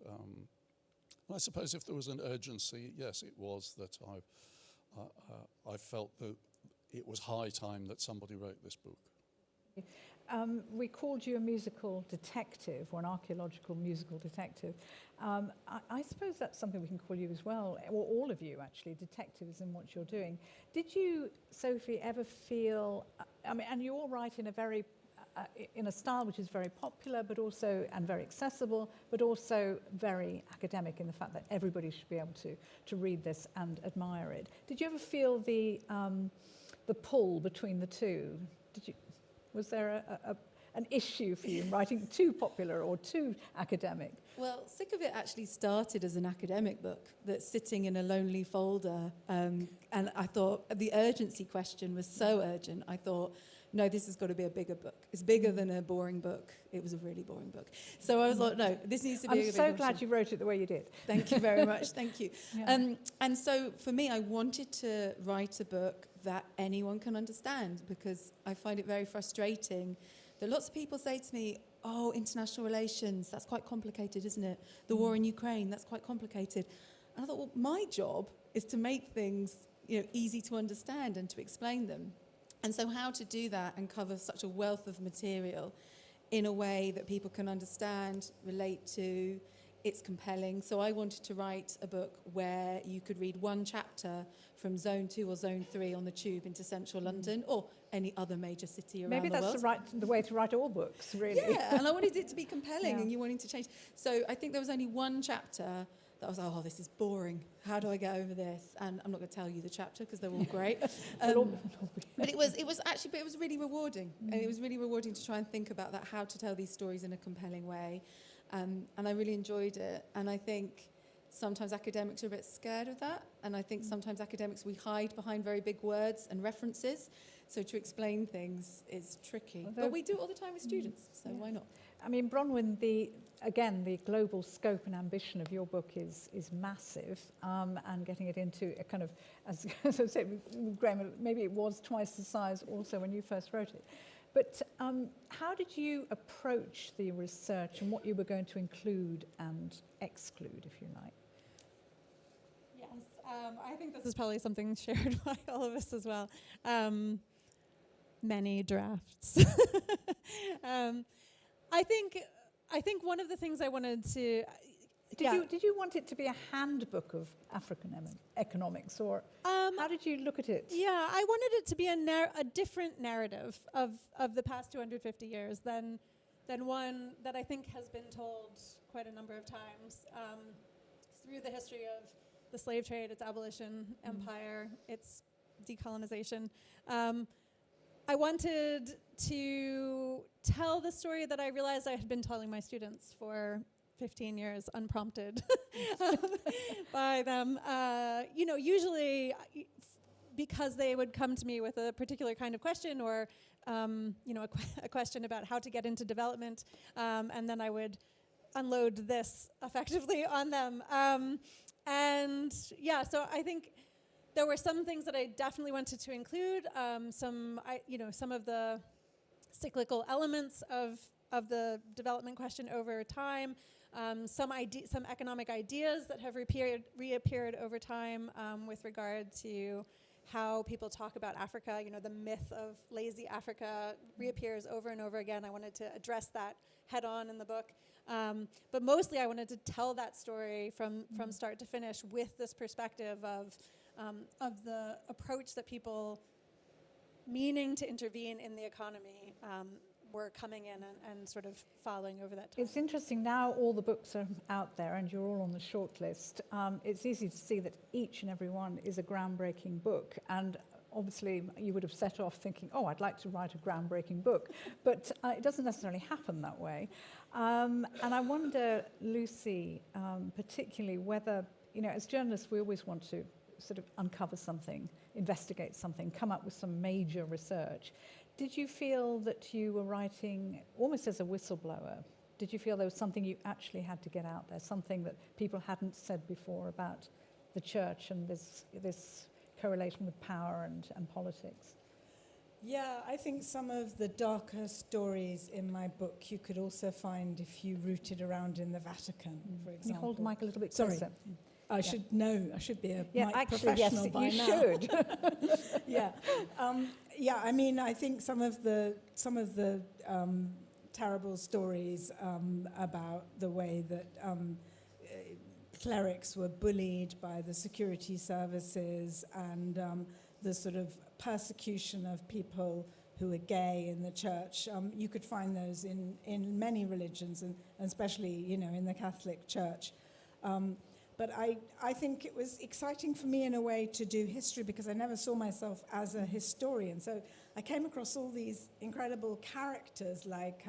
Speaker 12: I suppose if there was an urgency, yes, it was that I felt that it was high time that somebody wrote this book.
Speaker 5: We called you a musical detective, or an archaeological musical detective. I suppose that's something we can call you as well, or all of you actually, detectives in what you're doing. Did you, Sophie, ever feel, and you all write in a very, in a style which is very popular, but also, and very accessible, but also very academic in the fact that everybody should be able to read this and admire it. Did you ever feel the pull between the two? Was there an issue for you in writing too popular or too academic?
Speaker 11: Well, Sick of It actually started as an academic book that's sitting in a lonely folder. And I thought the urgency question was so urgent. I thought, no, this has got to be a bigger book. It's bigger than a boring book. It was a really boring book. So I was like, no, this needs to be a bigger book.
Speaker 5: I'm so glad you wrote it the way you did.
Speaker 11: Thank you very much. Thank you.
Speaker 5: Yeah.
Speaker 11: And so for me, I wanted to write a book that anyone can understand, because I find it very frustrating that lots of people say to me, oh, international relations, that's quite complicated, isn't it? The war in Ukraine, that's quite complicated. And I thought, well, my job is to make things, easy to understand and to explain them. And so how to do that and cover such a wealth of material in a way that people can understand, relate to, it's compelling. So I wanted to write a book where you could read one chapter from Zone 2 or Zone 3 on the tube into central London or any other major city around the world.
Speaker 5: Maybe that's the way to write all books, really.
Speaker 11: Yeah, and I wanted it to be compelling and you wanting to change. So I think there was only one chapter that I was like, oh, this is boring. How do I get over this? And I'm not going to tell you the chapter because they're all great. But it was really rewarding. And it was really rewarding to try and think about that, how to tell these stories in a compelling way. And I really enjoyed it. And I think sometimes academics are a bit scared of that. And I think sometimes academics, we hide behind very big words and references. So to explain things is tricky. But we do it all the time with students, so why not?
Speaker 5: I mean, Bronwen, the global scope and ambition of your book is massive, and getting it into a kind of, as I said, Graham, maybe it was twice the size also when you first wrote it. But how did you approach the research and what you were going to include and exclude, if you like?
Speaker 6: Yes, I think this is probably something shared by all of us as well. Many drafts. I think one of the things I wanted to,
Speaker 5: Did you want it to be a handbook of African economics, or how did you look at it?
Speaker 6: Yeah, I wanted it to be a different narrative of the past 250 years than one that I think has been told quite a number of times through the history of the slave trade, its abolition, empire, its decolonization. I wanted to tell the story that I realized I had been telling my students for 15 years, unprompted by them. Usually because they would come to me with a particular kind of question, or a question about how to get into development, and then I would unload this effectively on them. So I think there were some things that I definitely wanted to include, some of the cyclical elements of the development question over time, some economic ideas that have reappeared over time with regard to how people talk about Africa. The myth of lazy Africa reappears over and over again. I wanted to address that head on in the book. But mostly I wanted to tell that story from start to finish with this perspective of the approach that people meaning to intervene in the economy were coming in and sort of following over that time.
Speaker 5: It's interesting, now all the books are out there and you're all on the shortlist. It's easy to see that each and every one is a groundbreaking book, and obviously you would have set off thinking, oh, I'd like to write a groundbreaking book, but it doesn't necessarily happen that way. And I wonder, Lucy, particularly whether, as journalists we always want to sort of uncover something, investigate something, come up with some major research. Did you feel that you were writing almost as a whistleblower? Did you feel there was something you actually had to get out there, something that people hadn't said before about the church and this correlation with power and politics?
Speaker 7: Yeah, I think some of the darker stories in my book you could also find if you rooted around in the Vatican, for example.
Speaker 5: Can you hold the mic a little bit
Speaker 7: Sorry.
Speaker 5: closer?
Speaker 7: I should know. I should be a mic
Speaker 5: actually,
Speaker 7: professional
Speaker 5: yes,
Speaker 7: by
Speaker 5: you
Speaker 7: now.
Speaker 5: should.
Speaker 7: Yeah. I mean, I think some of the terrible stories about the way that clerics were bullied by the security services, and the sort of persecution of people who are gay in the church. You could find those in many religions, and especially, in the Catholic Church. But I think it was exciting for me in a way to do history, because I never saw myself as a historian. So I came across all these incredible characters like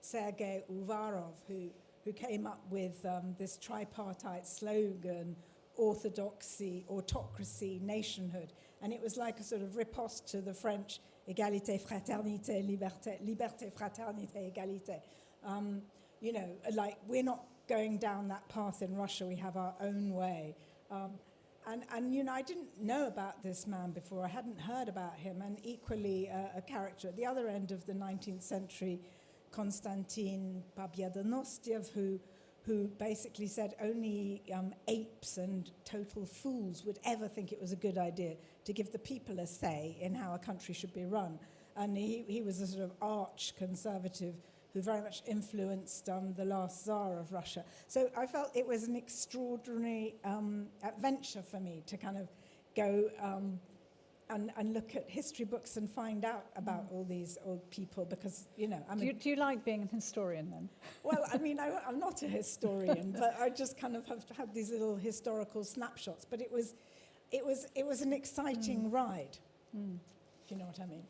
Speaker 7: Sergei Uvarov, who came up with this tripartite slogan, orthodoxy, autocracy, nationhood. And it was like a sort of riposte to the French égalité, fraternité, liberté, liberté, fraternité, égalité. Like we're not going down that path in Russia. We have our own way. And I didn't know about this man before. I hadn't heard about him. And equally, a character at the other end of the 19th century, Konstantin Pobyedonosyev, who basically said only apes and total fools would ever think it was a good idea to give the people a say in how a country should be run. And he was a sort of arch conservative who very much influenced the last Tsar of Russia. So I felt it was an extraordinary adventure for me to kind of go and look at history books and find out about all these old people, because,
Speaker 5: Do you like being an historian then?
Speaker 7: Well, I mean, I'm not a historian, but I just kind of have had these little historical snapshots. But it was an exciting ride, if you know what I mean.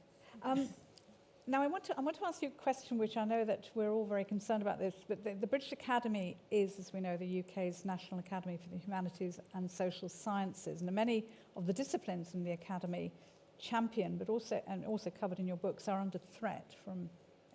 Speaker 5: Now, I want to ask you a question, which I know that we're all very concerned about this, but the British Academy is, as we know, the UK's National Academy for the Humanities and Social Sciences. And many of the disciplines in the Academy championed, but also covered in your books, are under threat from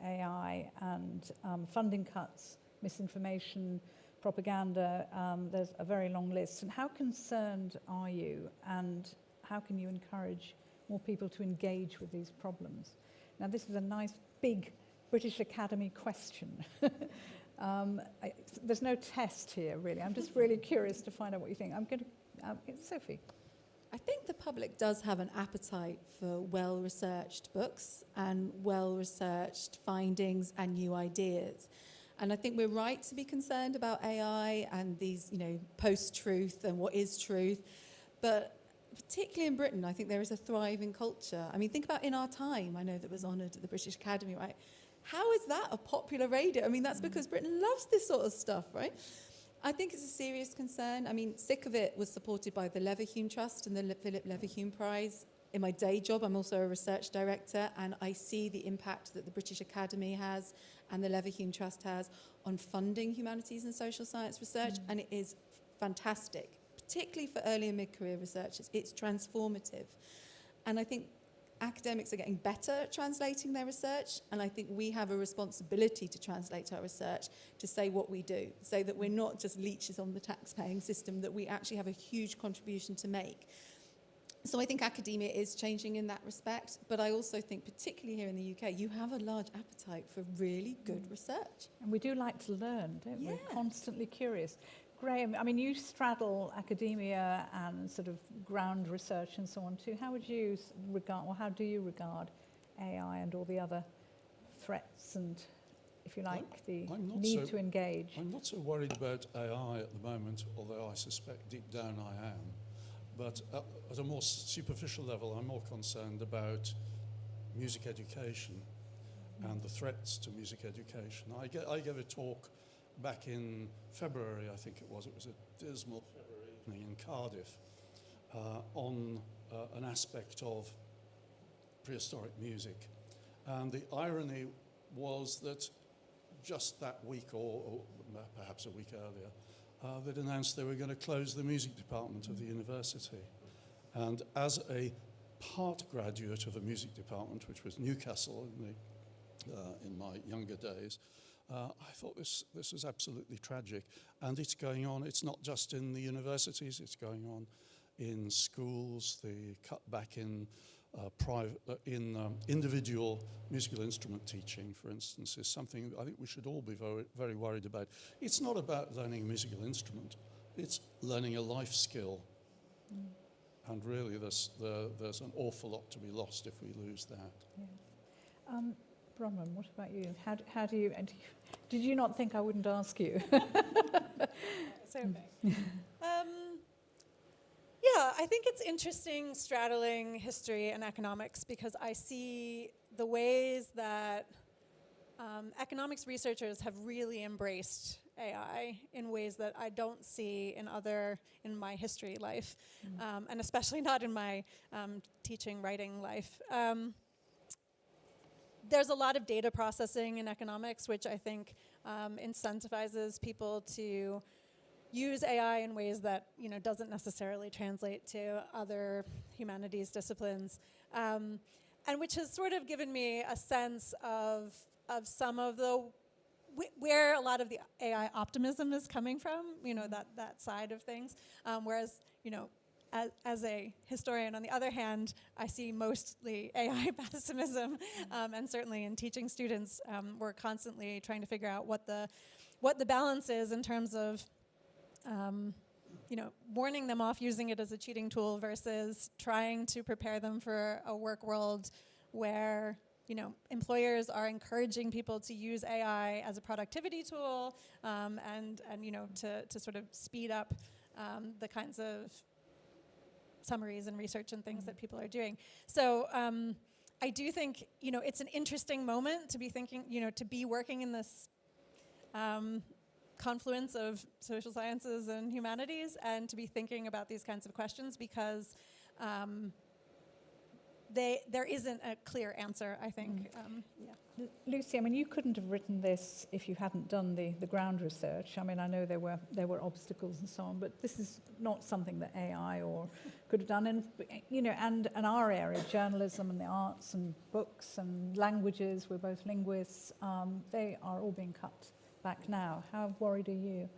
Speaker 5: AI and funding cuts, misinformation, propaganda. There's a very long list. And how concerned are you, and how can you encourage more people to engage with these problems? Now, this is a nice, big British Academy question. There's no test here, really. I'm just really curious to find out what you think. I'm going to... Sophie.
Speaker 11: I think the public does have an appetite for well-researched books and well-researched findings and new ideas. And I think we're right to be concerned about AI and these, post-truth and what is truth. But particularly in Britain, I think there is a thriving culture. I mean, think about In Our Time, I know that was honoured at the British Academy, right? How is that a popular radio? I mean, that's because Britain loves this sort of stuff, right? I think it's a serious concern. I mean, Sick of It was supported by the Leverhulme Trust and the Philip Leverhulme Prize. In my day job, I'm also a research director, and I see the impact that the British Academy has and the Leverhulme Trust has on funding humanities and social science research, and it is fantastic, particularly for early and mid-career researchers. It's transformative. And I think academics are getting better at translating their research, and I think we have a responsibility to translate our research to say what we do, so that we're not just leeches on the tax-paying system, that we actually have a huge contribution to make. So I think academia is changing in that respect, but I also think, particularly here in the UK, you have a large appetite for really good research.
Speaker 5: And we do like to learn, don't we?
Speaker 11: Yeah.
Speaker 5: We're constantly curious. Graham, I mean, you straddle academia and sort of ground research and so on too. How would you regard, or how do you regard AI and all the other threats and, if you like, the need to engage?
Speaker 12: I'm not so worried about AI at the moment, although I suspect deep down I am. But at a more superficial level, I'm more concerned about music education and the threats to music education. I gave a talk back in February, I think it was a dismal February evening in Cardiff, on an aspect of prehistoric music. And the irony was that just that week, or perhaps a week earlier, they'd announced they were going to close the music department of the university. And as a part graduate of the music department, which was Newcastle in my younger days, I thought this was absolutely tragic. And it's going on, it's not just in the universities, it's going on in schools. The cutback in individual musical instrument teaching, for instance, is something I think we should all be very, very worried about. It's not about learning a musical instrument, it's learning a life skill. And really there's an awful lot to be lost if we lose that.
Speaker 5: Yeah. Bronwen, what about you? How do you, and did you not think I wouldn't ask you?
Speaker 6: Yeah, I think it's interesting straddling history and economics, because I see the ways that economics researchers have really embraced AI in ways that I don't see in my history life, and especially not in my teaching, writing life. There's a lot of data processing in economics, which I think incentivizes people to use AI in ways that doesn't necessarily translate to other humanities disciplines, and which has sort of given me a sense of some of the where a lot of the AI optimism is coming from, that side of things, whereas as a historian, on the other hand, I see mostly AI pessimism, and certainly in teaching students, we're constantly trying to figure out what the balance is in terms of warning them off using it as a cheating tool versus trying to prepare them for a work world where employers are encouraging people to use AI as a productivity tool, and to sort of speed up the kinds of summaries and research and things that people are doing. So I do think it's an interesting moment to be thinking, to be working in this confluence of social sciences and humanities, and to be thinking about these kinds of questions, because there isn't a clear answer, I think.
Speaker 5: Lucy, I mean, you couldn't have written this if you hadn't done the ground research. I mean, I know there were obstacles and so on, but this is not something that AI could have done. And and our area, journalism and the arts and books and languages, we're both linguists. They are all being cut back now. How worried are you?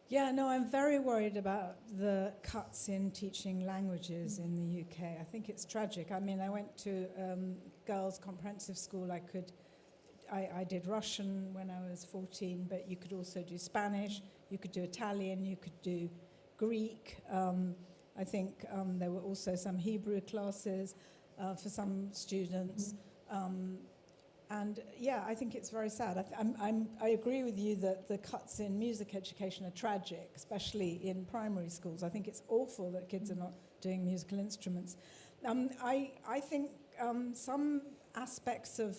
Speaker 14: Yeah, no, I'm very worried about the cuts in teaching languages in the UK. I think it's tragic. I mean, I went to girls' comprehensive school. I did Russian when I was 14, but you could also do Spanish, you could do Italian, you could do Greek. I think there were also some Hebrew classes for some students. And yeah, I think it's very sad. I agree with you that the cuts in music education are tragic, especially in primary schools. I think it's awful that kids are not doing musical instruments. I think some aspects of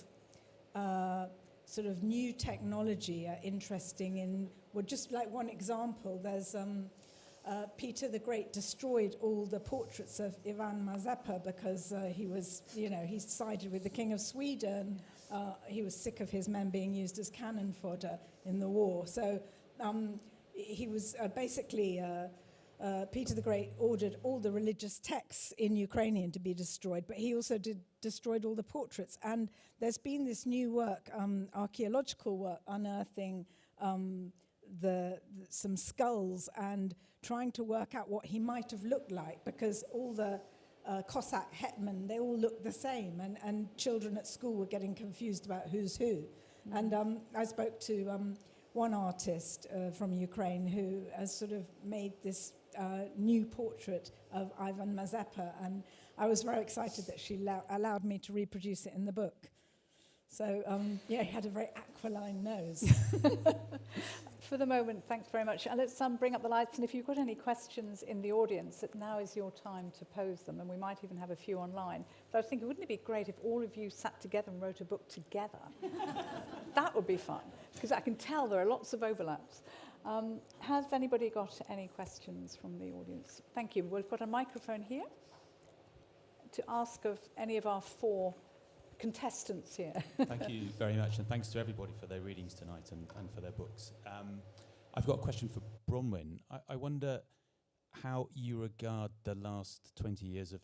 Speaker 14: sort of new technology are interesting. Well, just like one example, there's Peter the Great destroyed all the portraits of Ivan Mazepa because he sided with the King of Sweden. He was sick of his men being used as cannon fodder in the war. So he was basically, Peter the Great ordered all the religious texts in Ukrainian to be destroyed, but he also destroyed all the portraits. And there's been this new work, archaeological work, unearthing some skulls and trying to work out what he might have looked like, because all the Cossack hetmen, they all looked the same, and children at school were getting confused about who's who. And I spoke to one artist from Ukraine who has sort of made this new portrait of Ivan Mazepa, and I was very excited that she allowed me to reproduce it in the book. So, he had a very aquiline nose.
Speaker 5: For the moment, thanks very much. And let's bring up the lights, and if you've got any questions in the audience, now is your time to pose them, and we might even have a few online. But I was thinking, wouldn't it be great if all of you sat together and wrote a book together? That would be fun, because I can tell there are lots of overlaps. Has anybody got any questions from the audience? Thank you. We've got a microphone here to ask of any of our 4 contestants here.
Speaker 15: Thank you very much, and thanks to everybody for their readings tonight and for their books. I've got a question for Bronwen. I wonder how you regard the last 20 years of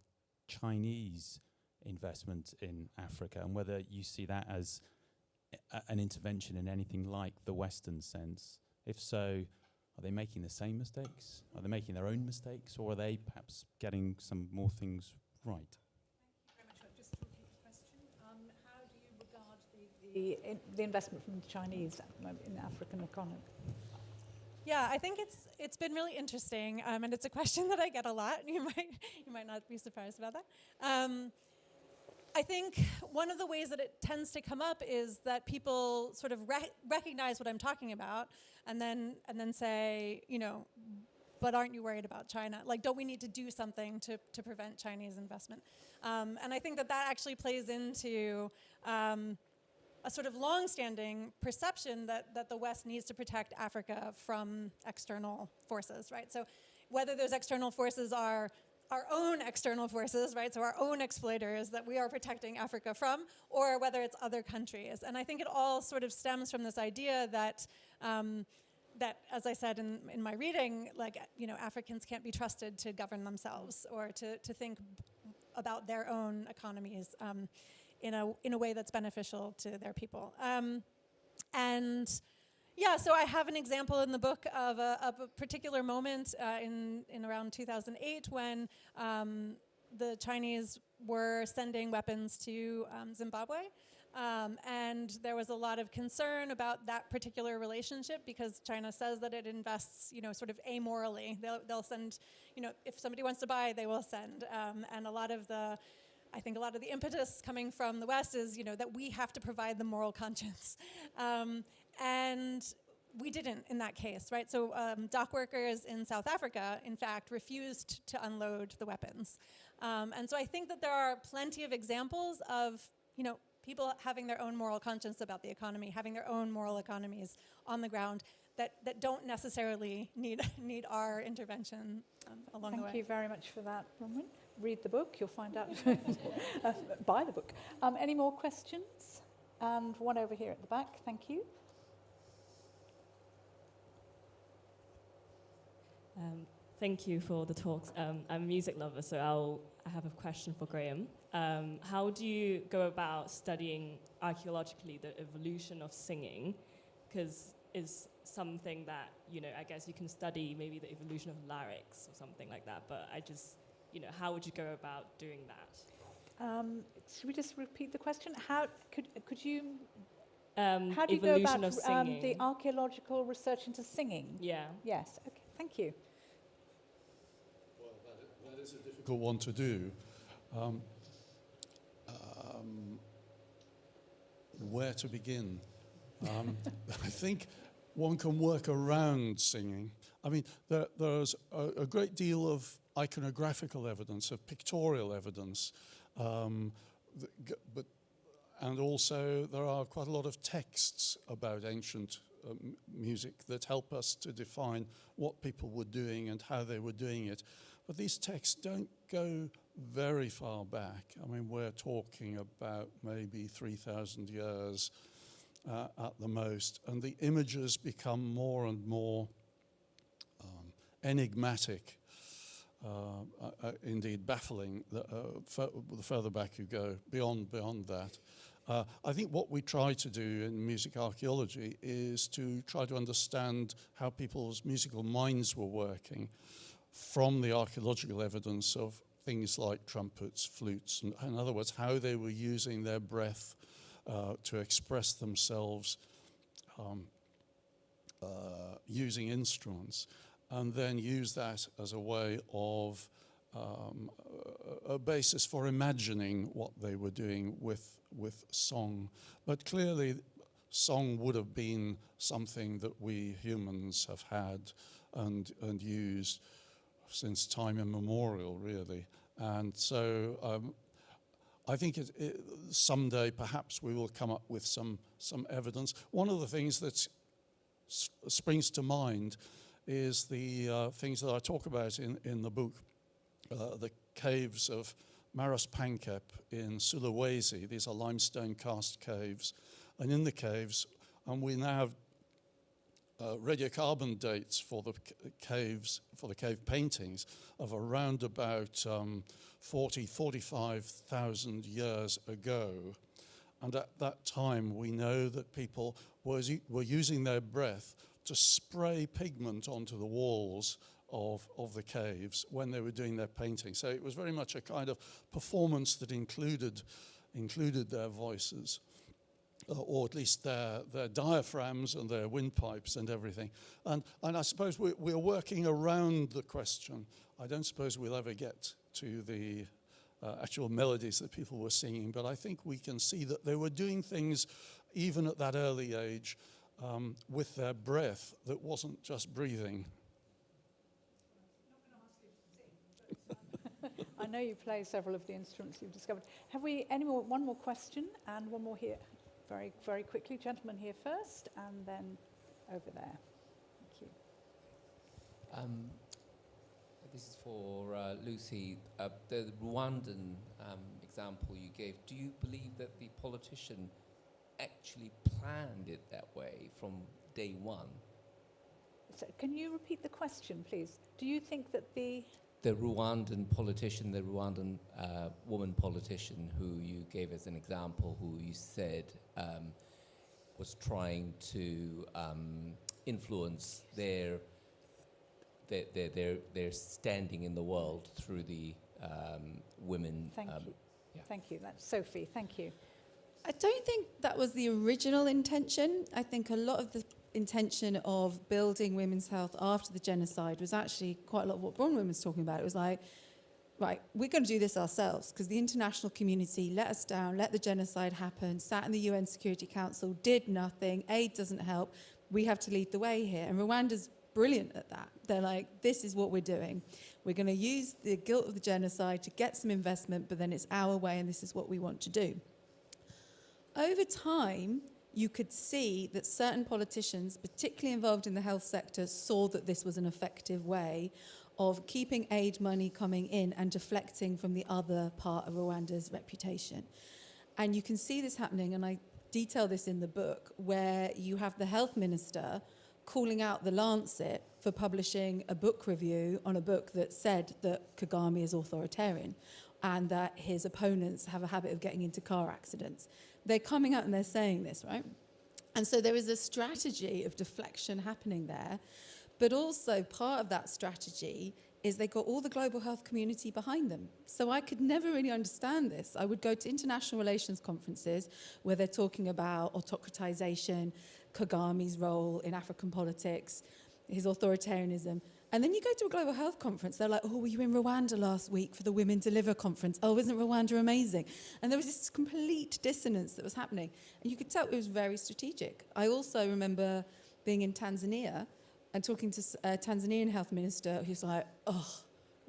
Speaker 15: Chinese investment in Africa, and whether you see that as an intervention in anything like the Western sense. If so, are they making the same mistakes? Are they making their own mistakes, or are they perhaps getting some more things right?
Speaker 5: The investment from the Chinese in the African economy?
Speaker 6: Yeah, I think it's been really interesting, and it's a question that I get a lot. You might not be surprised about that. I think one of the ways that it tends to come up is that people sort of recognize what I'm talking about, and then say, but aren't you worried about China? Like, don't we need to do something to prevent Chinese investment? And I think that actually plays into a sort of long-standing perception that the West needs to protect Africa from external forces, right? So whether those external forces are our own external forces, right? So our own exploiters that we are protecting Africa from, or whether it's other countries. And I think it all sort of stems from this idea that, as I said in my reading, Africans can't be trusted to govern themselves or to think about their own economies in a way that's beneficial to their people. So I have an example in the book of a particular moment in around 2008 when the Chinese were sending weapons to Zimbabwe. And there was a lot of concern about that particular relationship because China says that it invests, sort of amorally. They'll send, if somebody wants to buy, they will send. And I think a lot of the impetus coming from the West is, that we have to provide the moral conscience. And we didn't in that case, right? So dock workers in South Africa, in fact, refused to unload the weapons. And so I think that there are plenty of examples of, people having their own moral conscience about the economy, having their own moral economies on the ground that don't necessarily need our intervention along the way.
Speaker 5: Thank you very much for that, Bronwen. Read the book, you'll find out. Buy the book. Any more questions? And one over here at the back, thank you.
Speaker 16: Thank you for the talks. I'm a music lover, so I have a question for Graham. How do you go about studying archaeologically the evolution of singing? Because it's something that, I guess you can study maybe the evolution of lyrics or something like that, but how would you go about doing that?
Speaker 5: Should we just repeat the question? How could you...
Speaker 16: How
Speaker 5: do you go about the archaeological research into singing?
Speaker 16: Yeah.
Speaker 5: Yes, okay, thank you.
Speaker 12: Well, that is a difficult one to do. where to begin. I think one can work around singing. I mean, there's a great deal of iconographical evidence, of pictorial evidence, and also there are quite a lot of texts about ancient music that help us to define what people were doing and how they were doing it. But these texts don't go very far back. I mean, we're talking about maybe 3,000 years at the most, and the images become more and more enigmatic, indeed baffling, the further back you go, beyond that. I think what we try to do in music archaeology is to try to understand how people's musical minds were working from the archaeological evidence of things like trumpets, flutes, and in other words, how they were using their breath to express themselves using instruments, and then use that as a way of a basis for imagining what they were doing with song. But clearly, song would have been something that we humans have had and used since time immemorial, really. And so I think someday perhaps we will come up with some evidence. One of the things that springs to mind is the things that I talk about in the book, the caves of Maros Pankep in Sulawesi. These are limestone karst caves. And in the caves, and we now have radiocarbon dates for the caves, for the cave paintings of around about 45,000 years ago. And at that time, we know that people were using their breath to spray pigment onto the walls of the caves when they were doing their painting. So it was very much a kind of performance that included their voices, or at least their diaphragms and their windpipes and everything. And I suppose we're working around the question. I don't suppose we'll ever get to the actual melodies that people were singing, but I think we can see that they were doing things even at that early age with their breath that wasn't just breathing.
Speaker 5: I know you play several of the instruments you've discovered. Have we one more question and one more here? Very, very quickly. Gentleman here first and then over there. Thank you.
Speaker 17: This is for Lucy. The Rwandan example you gave, do you believe that the politician actually planned it that way from day one?
Speaker 5: So can you repeat the question, please? Do you think that the
Speaker 17: Rwandan politician, the Rwandan woman politician who you gave as an example, who you said was trying to influence their standing in the world through the women.
Speaker 5: Thank you.
Speaker 17: Yeah.
Speaker 5: Thank you. That's Sophie. Thank you.
Speaker 18: I don't think that was the original intention. I think a lot of the intention of building women's health after the genocide was actually quite a lot of what Bronwen was talking about. It was like, right, we're going to do this ourselves because the international community let us down, let the genocide happen, sat in the UN Security Council, did nothing, aid doesn't help, we have to lead the way here. And Rwanda's brilliant at that. They're like, this is what we're doing. We're going to use the guilt of the genocide to get some investment, but then it's our way and this is what we want to do. Over time, you could see that certain politicians, particularly involved in the health sector, saw that this was an effective way of keeping aid money coming in and deflecting from the other part of Rwanda's reputation. And you can see this happening, and I detail this in the book, where you have the health minister calling out the Lancet for publishing a book review on a book that said that Kagame is authoritarian and that his opponents have a habit of getting into car accidents. They're coming out and they're saying this, right? And so there is a strategy of deflection happening there, but also part of that strategy is they got all the global health community behind them. So I could never really understand this. I would go to international relations conferences where they're talking about autocratization, Kagame's role in African politics, his authoritarianism, And then you go to a global health conference, they're like, oh, were you in Rwanda last week for the Women Deliver conference? Oh, isn't Rwanda amazing? And there was this complete dissonance that was happening. And you could tell it was very strategic. I also remember being in Tanzania and talking to a Tanzanian health minister who's like, oh,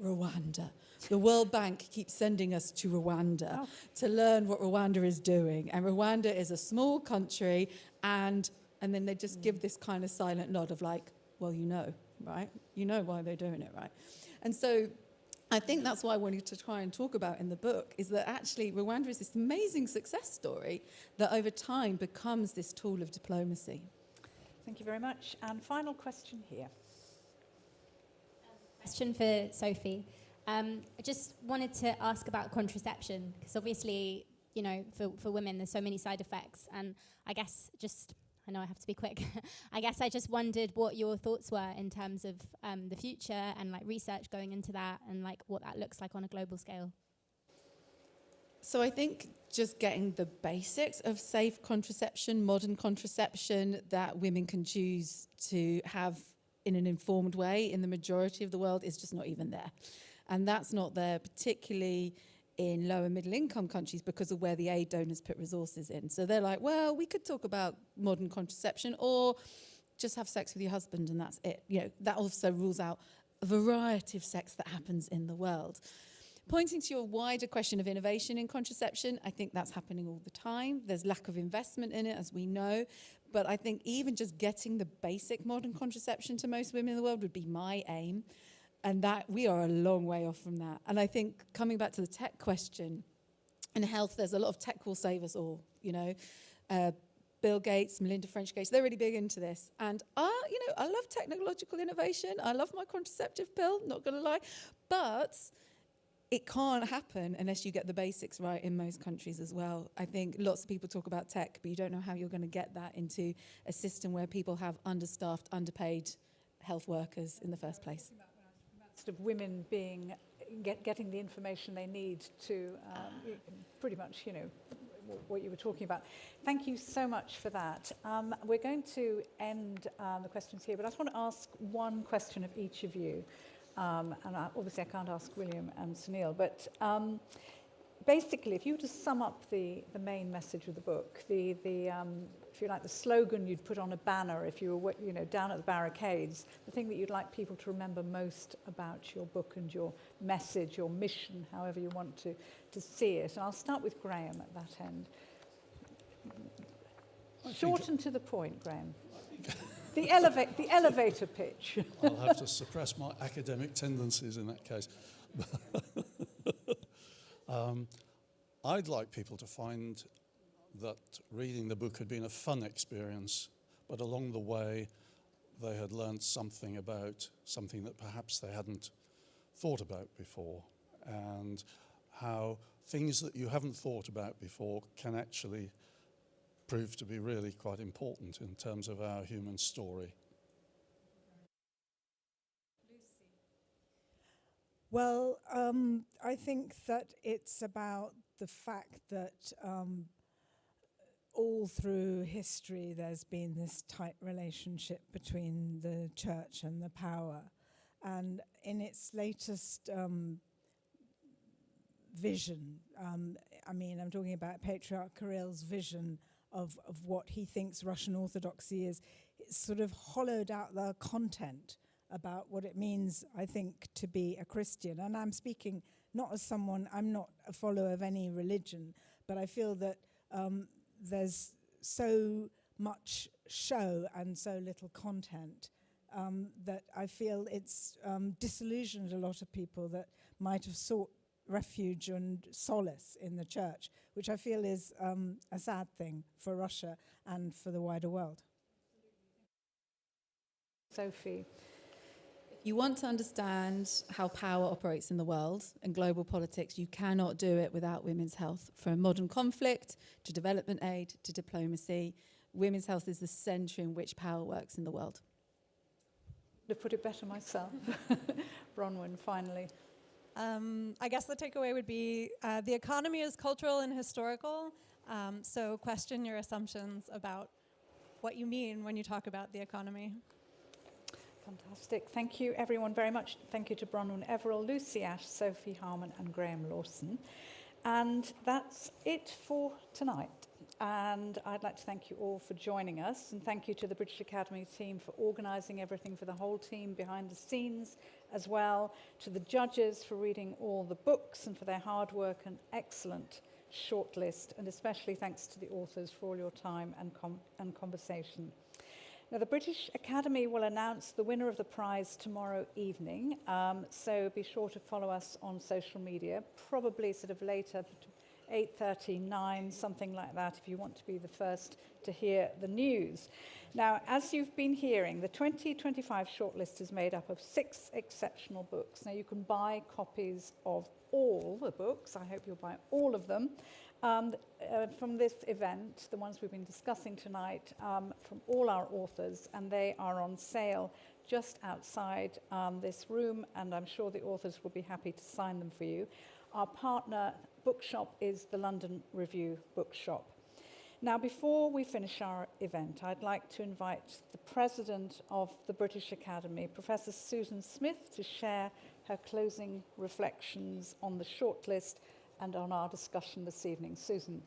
Speaker 18: Rwanda. The World Bank keeps sending us to Rwanda to learn what Rwanda is doing. And Rwanda is a small country, and then they just give this kind of silent nod of like, well, you know, right? You know why they're doing it, right? And so I think that's what I wanted to try and talk about in the book, is that actually Rwanda is this amazing success story that over time becomes this tool of diplomacy.
Speaker 5: Thank you very much. And final question here.
Speaker 19: Question for Sophie. I just wanted to ask about contraception, because obviously, you know, for women, there's so many side effects. And I guess I know I have to be quick. I guess I just wondered what your thoughts were in terms of the future and like research going into that and like what that looks like on a global scale.
Speaker 18: So I think just getting the basics of safe contraception, modern contraception that women can choose to have in an informed way in the majority of the world is just not even there. And that's not there particularly in lower middle income countries because of where the aid donors put resources in. So they're like, well, we could talk about modern contraception or just have sex with your husband and that's it. You know, that also rules out a variety of sex that happens in the world. Pointing to your wider question of innovation in contraception, I think that's happening all the time. There's lack of investment in it, as we know. But I think even just getting the basic modern contraception to most women in the world would be my aim. And that we are a long way off from that. And I think coming back to the tech question, in health, there's a lot of tech will save us all, you know. Bill Gates, Melinda French Gates, they're really big into this. And, you know, I love technological innovation. I love my contraceptive pill, not going to lie. But it can't happen unless you get the basics right in most countries as well. I think lots of people talk about tech, but you don't know how you're going to get that into a system where people have understaffed, underpaid health workers in the first place.
Speaker 5: Of women being getting the information they need to pretty much, you know, what you were talking about. Thank you so much for that. We're going to end the questions here, but I just want to ask one question of each of you. Obviously I can't ask William and Sunil, but basically, if you were to sum up the main message of the book, if you like, the slogan you'd put on a banner if you were, you know, down at the barricades, the thing that you'd like people to remember most about your book and your message, your mission, however you want to see it. And I'll start with Graham at that end. Short and to the point, Graham. The elevator pitch.
Speaker 12: I'll have to suppress my academic tendencies in that case. I'd like people to find that reading the book had been a fun experience, but along the way they had learned something about something that perhaps they hadn't thought about before, and how things that you haven't thought about before can actually prove to be really quite important in terms of our human story.
Speaker 7: Well, I think that it's about the fact that all through history there's been this tight relationship between the church and the power. And in its latest vision, I mean, I'm talking about Patriarch Kirill's vision of what he thinks Russian Orthodoxy is. It's sort of hollowed out the content about what it means, I think, to be a Christian. And I'm speaking not as someone, I'm not a follower of any religion, but I feel that there's so much show and so little content that I feel it's disillusioned a lot of people that might have sought refuge and solace in the church, which I feel is a sad thing for Russia and for the wider world.
Speaker 5: Sophie.
Speaker 18: If you want to understand how power operates in the world and global politics, you cannot do it without women's health. From modern conflict to development aid to diplomacy, women's health is the centre in which power works in the world.
Speaker 5: To put it better myself. Bronwen, finally.
Speaker 6: I guess the takeaway would be the economy is cultural and historical, so question your assumptions about what you mean when you talk about the economy.
Speaker 5: Fantastic. Thank you, everyone, very much. Thank you to Bronwen, Everill, Lucy Ash, Sophie Harman, and Graham Lawson. And that's it for tonight. And I'd like to thank you all for joining us, and thank you to the British Academy team for organising everything, for the whole team behind the scenes as well, to the judges for reading all the books and for their hard work and excellent shortlist, and especially thanks to the authors for all your time and conversation. Now, the British Academy will announce the winner of the prize tomorrow evening, so be sure to follow us on social media, probably sort of later, 8:30, 9, something like that, if you want to be the first to hear the news. Now, as you've been hearing, the 2025 shortlist is made up of 6 exceptional books. Now, you can buy copies of all the books. I hope you'll buy all of them. From this event, the ones we've been discussing tonight, from all our authors, and they are on sale just outside this room, and I'm sure the authors will be happy to sign them for you. Our partner bookshop is the London Review Bookshop. Now, before we finish our event, I'd like to invite the President of the British Academy, Professor Susan Smith, to share her closing reflections on the shortlist and on our discussion this evening. Susan.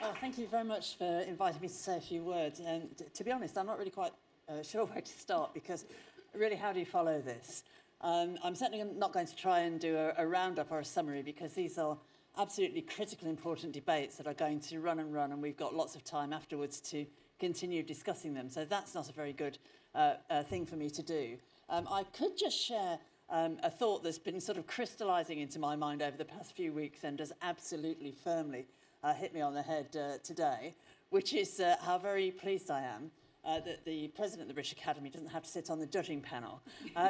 Speaker 20: Oh, thank you very much for inviting me to say a few words. And to be honest, I'm not really quite sure where to start, because really, how do you follow this? I'm certainly not going to try and do a roundup or a summary, because these are absolutely critical, important debates that are going to run and run, and we've got lots of time afterwards to continue discussing them. So that's not a very good thing for me to do. I could just share a thought that's been sort of crystallising into my mind over the past few weeks and has absolutely firmly hit me on the head today, which is how very pleased I am that the President of the British Academy doesn't have to sit on the judging panel,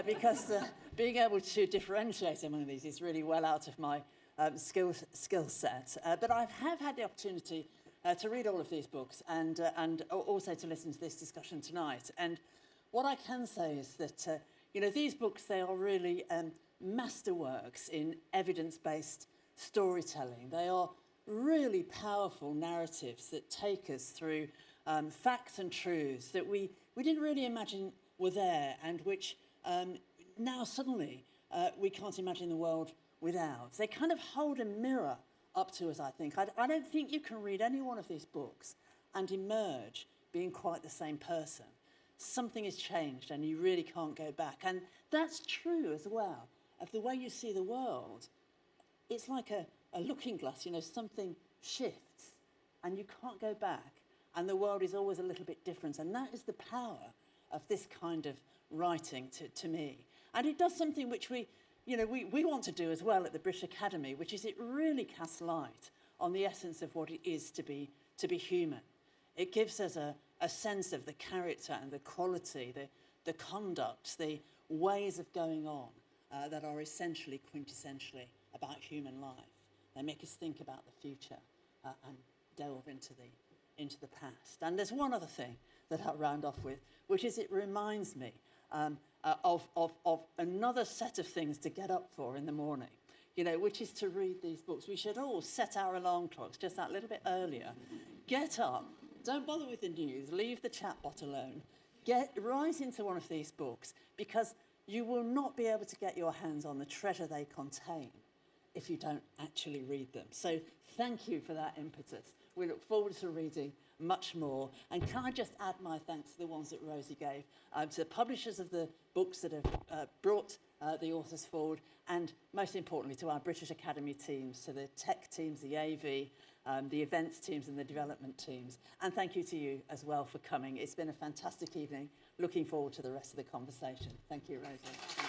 Speaker 20: because being able to differentiate among these is really well out of my skill set. But I have had the opportunity to read all of these books and also to listen to this discussion tonight. And what I can say is that these books, they are really masterworks in evidence-based storytelling. They are really powerful narratives that take us through facts and truths that we didn't really imagine were there, and which now suddenly we can't imagine the world without. They kind of hold a mirror up to us, I think. I don't think you can read any one of these books and emerge being quite the same person. Something has changed and you really can't go back. And that's true as well of the way you see the world. It's like a looking glass, something shifts and you can't go back. And the world is always a little bit different. And that is the power of this kind of writing to me. And it does something which we want to do as well at the British Academy, which is it really casts light on the essence of what it is to be human. It gives us a sense of the character and the quality, the conduct, the ways of going on that are essentially, quintessentially about human life. They make us think about the future and delve into the past. And there's one other thing that I'll round off with, which is it reminds me of another set of things to get up for in the morning, which is to read these books. We should all set our alarm clocks just that little bit earlier. Get up, don't bother with the news, leave the chatbot alone. Get right into one of these books, because you will not be able to get your hands on the treasure they contain if you don't actually read them. So thank you for that impetus. We look forward to reading much more. And can I just add my thanks to the ones that Rosie gave, to the publishers of the books that have brought the authors forward, and most importantly to our British Academy teams, to the tech teams, the AV, the events teams and the development teams. And thank you to you as well for coming. It's been a fantastic evening. Looking forward to the rest of the conversation. Thank you, Rosie.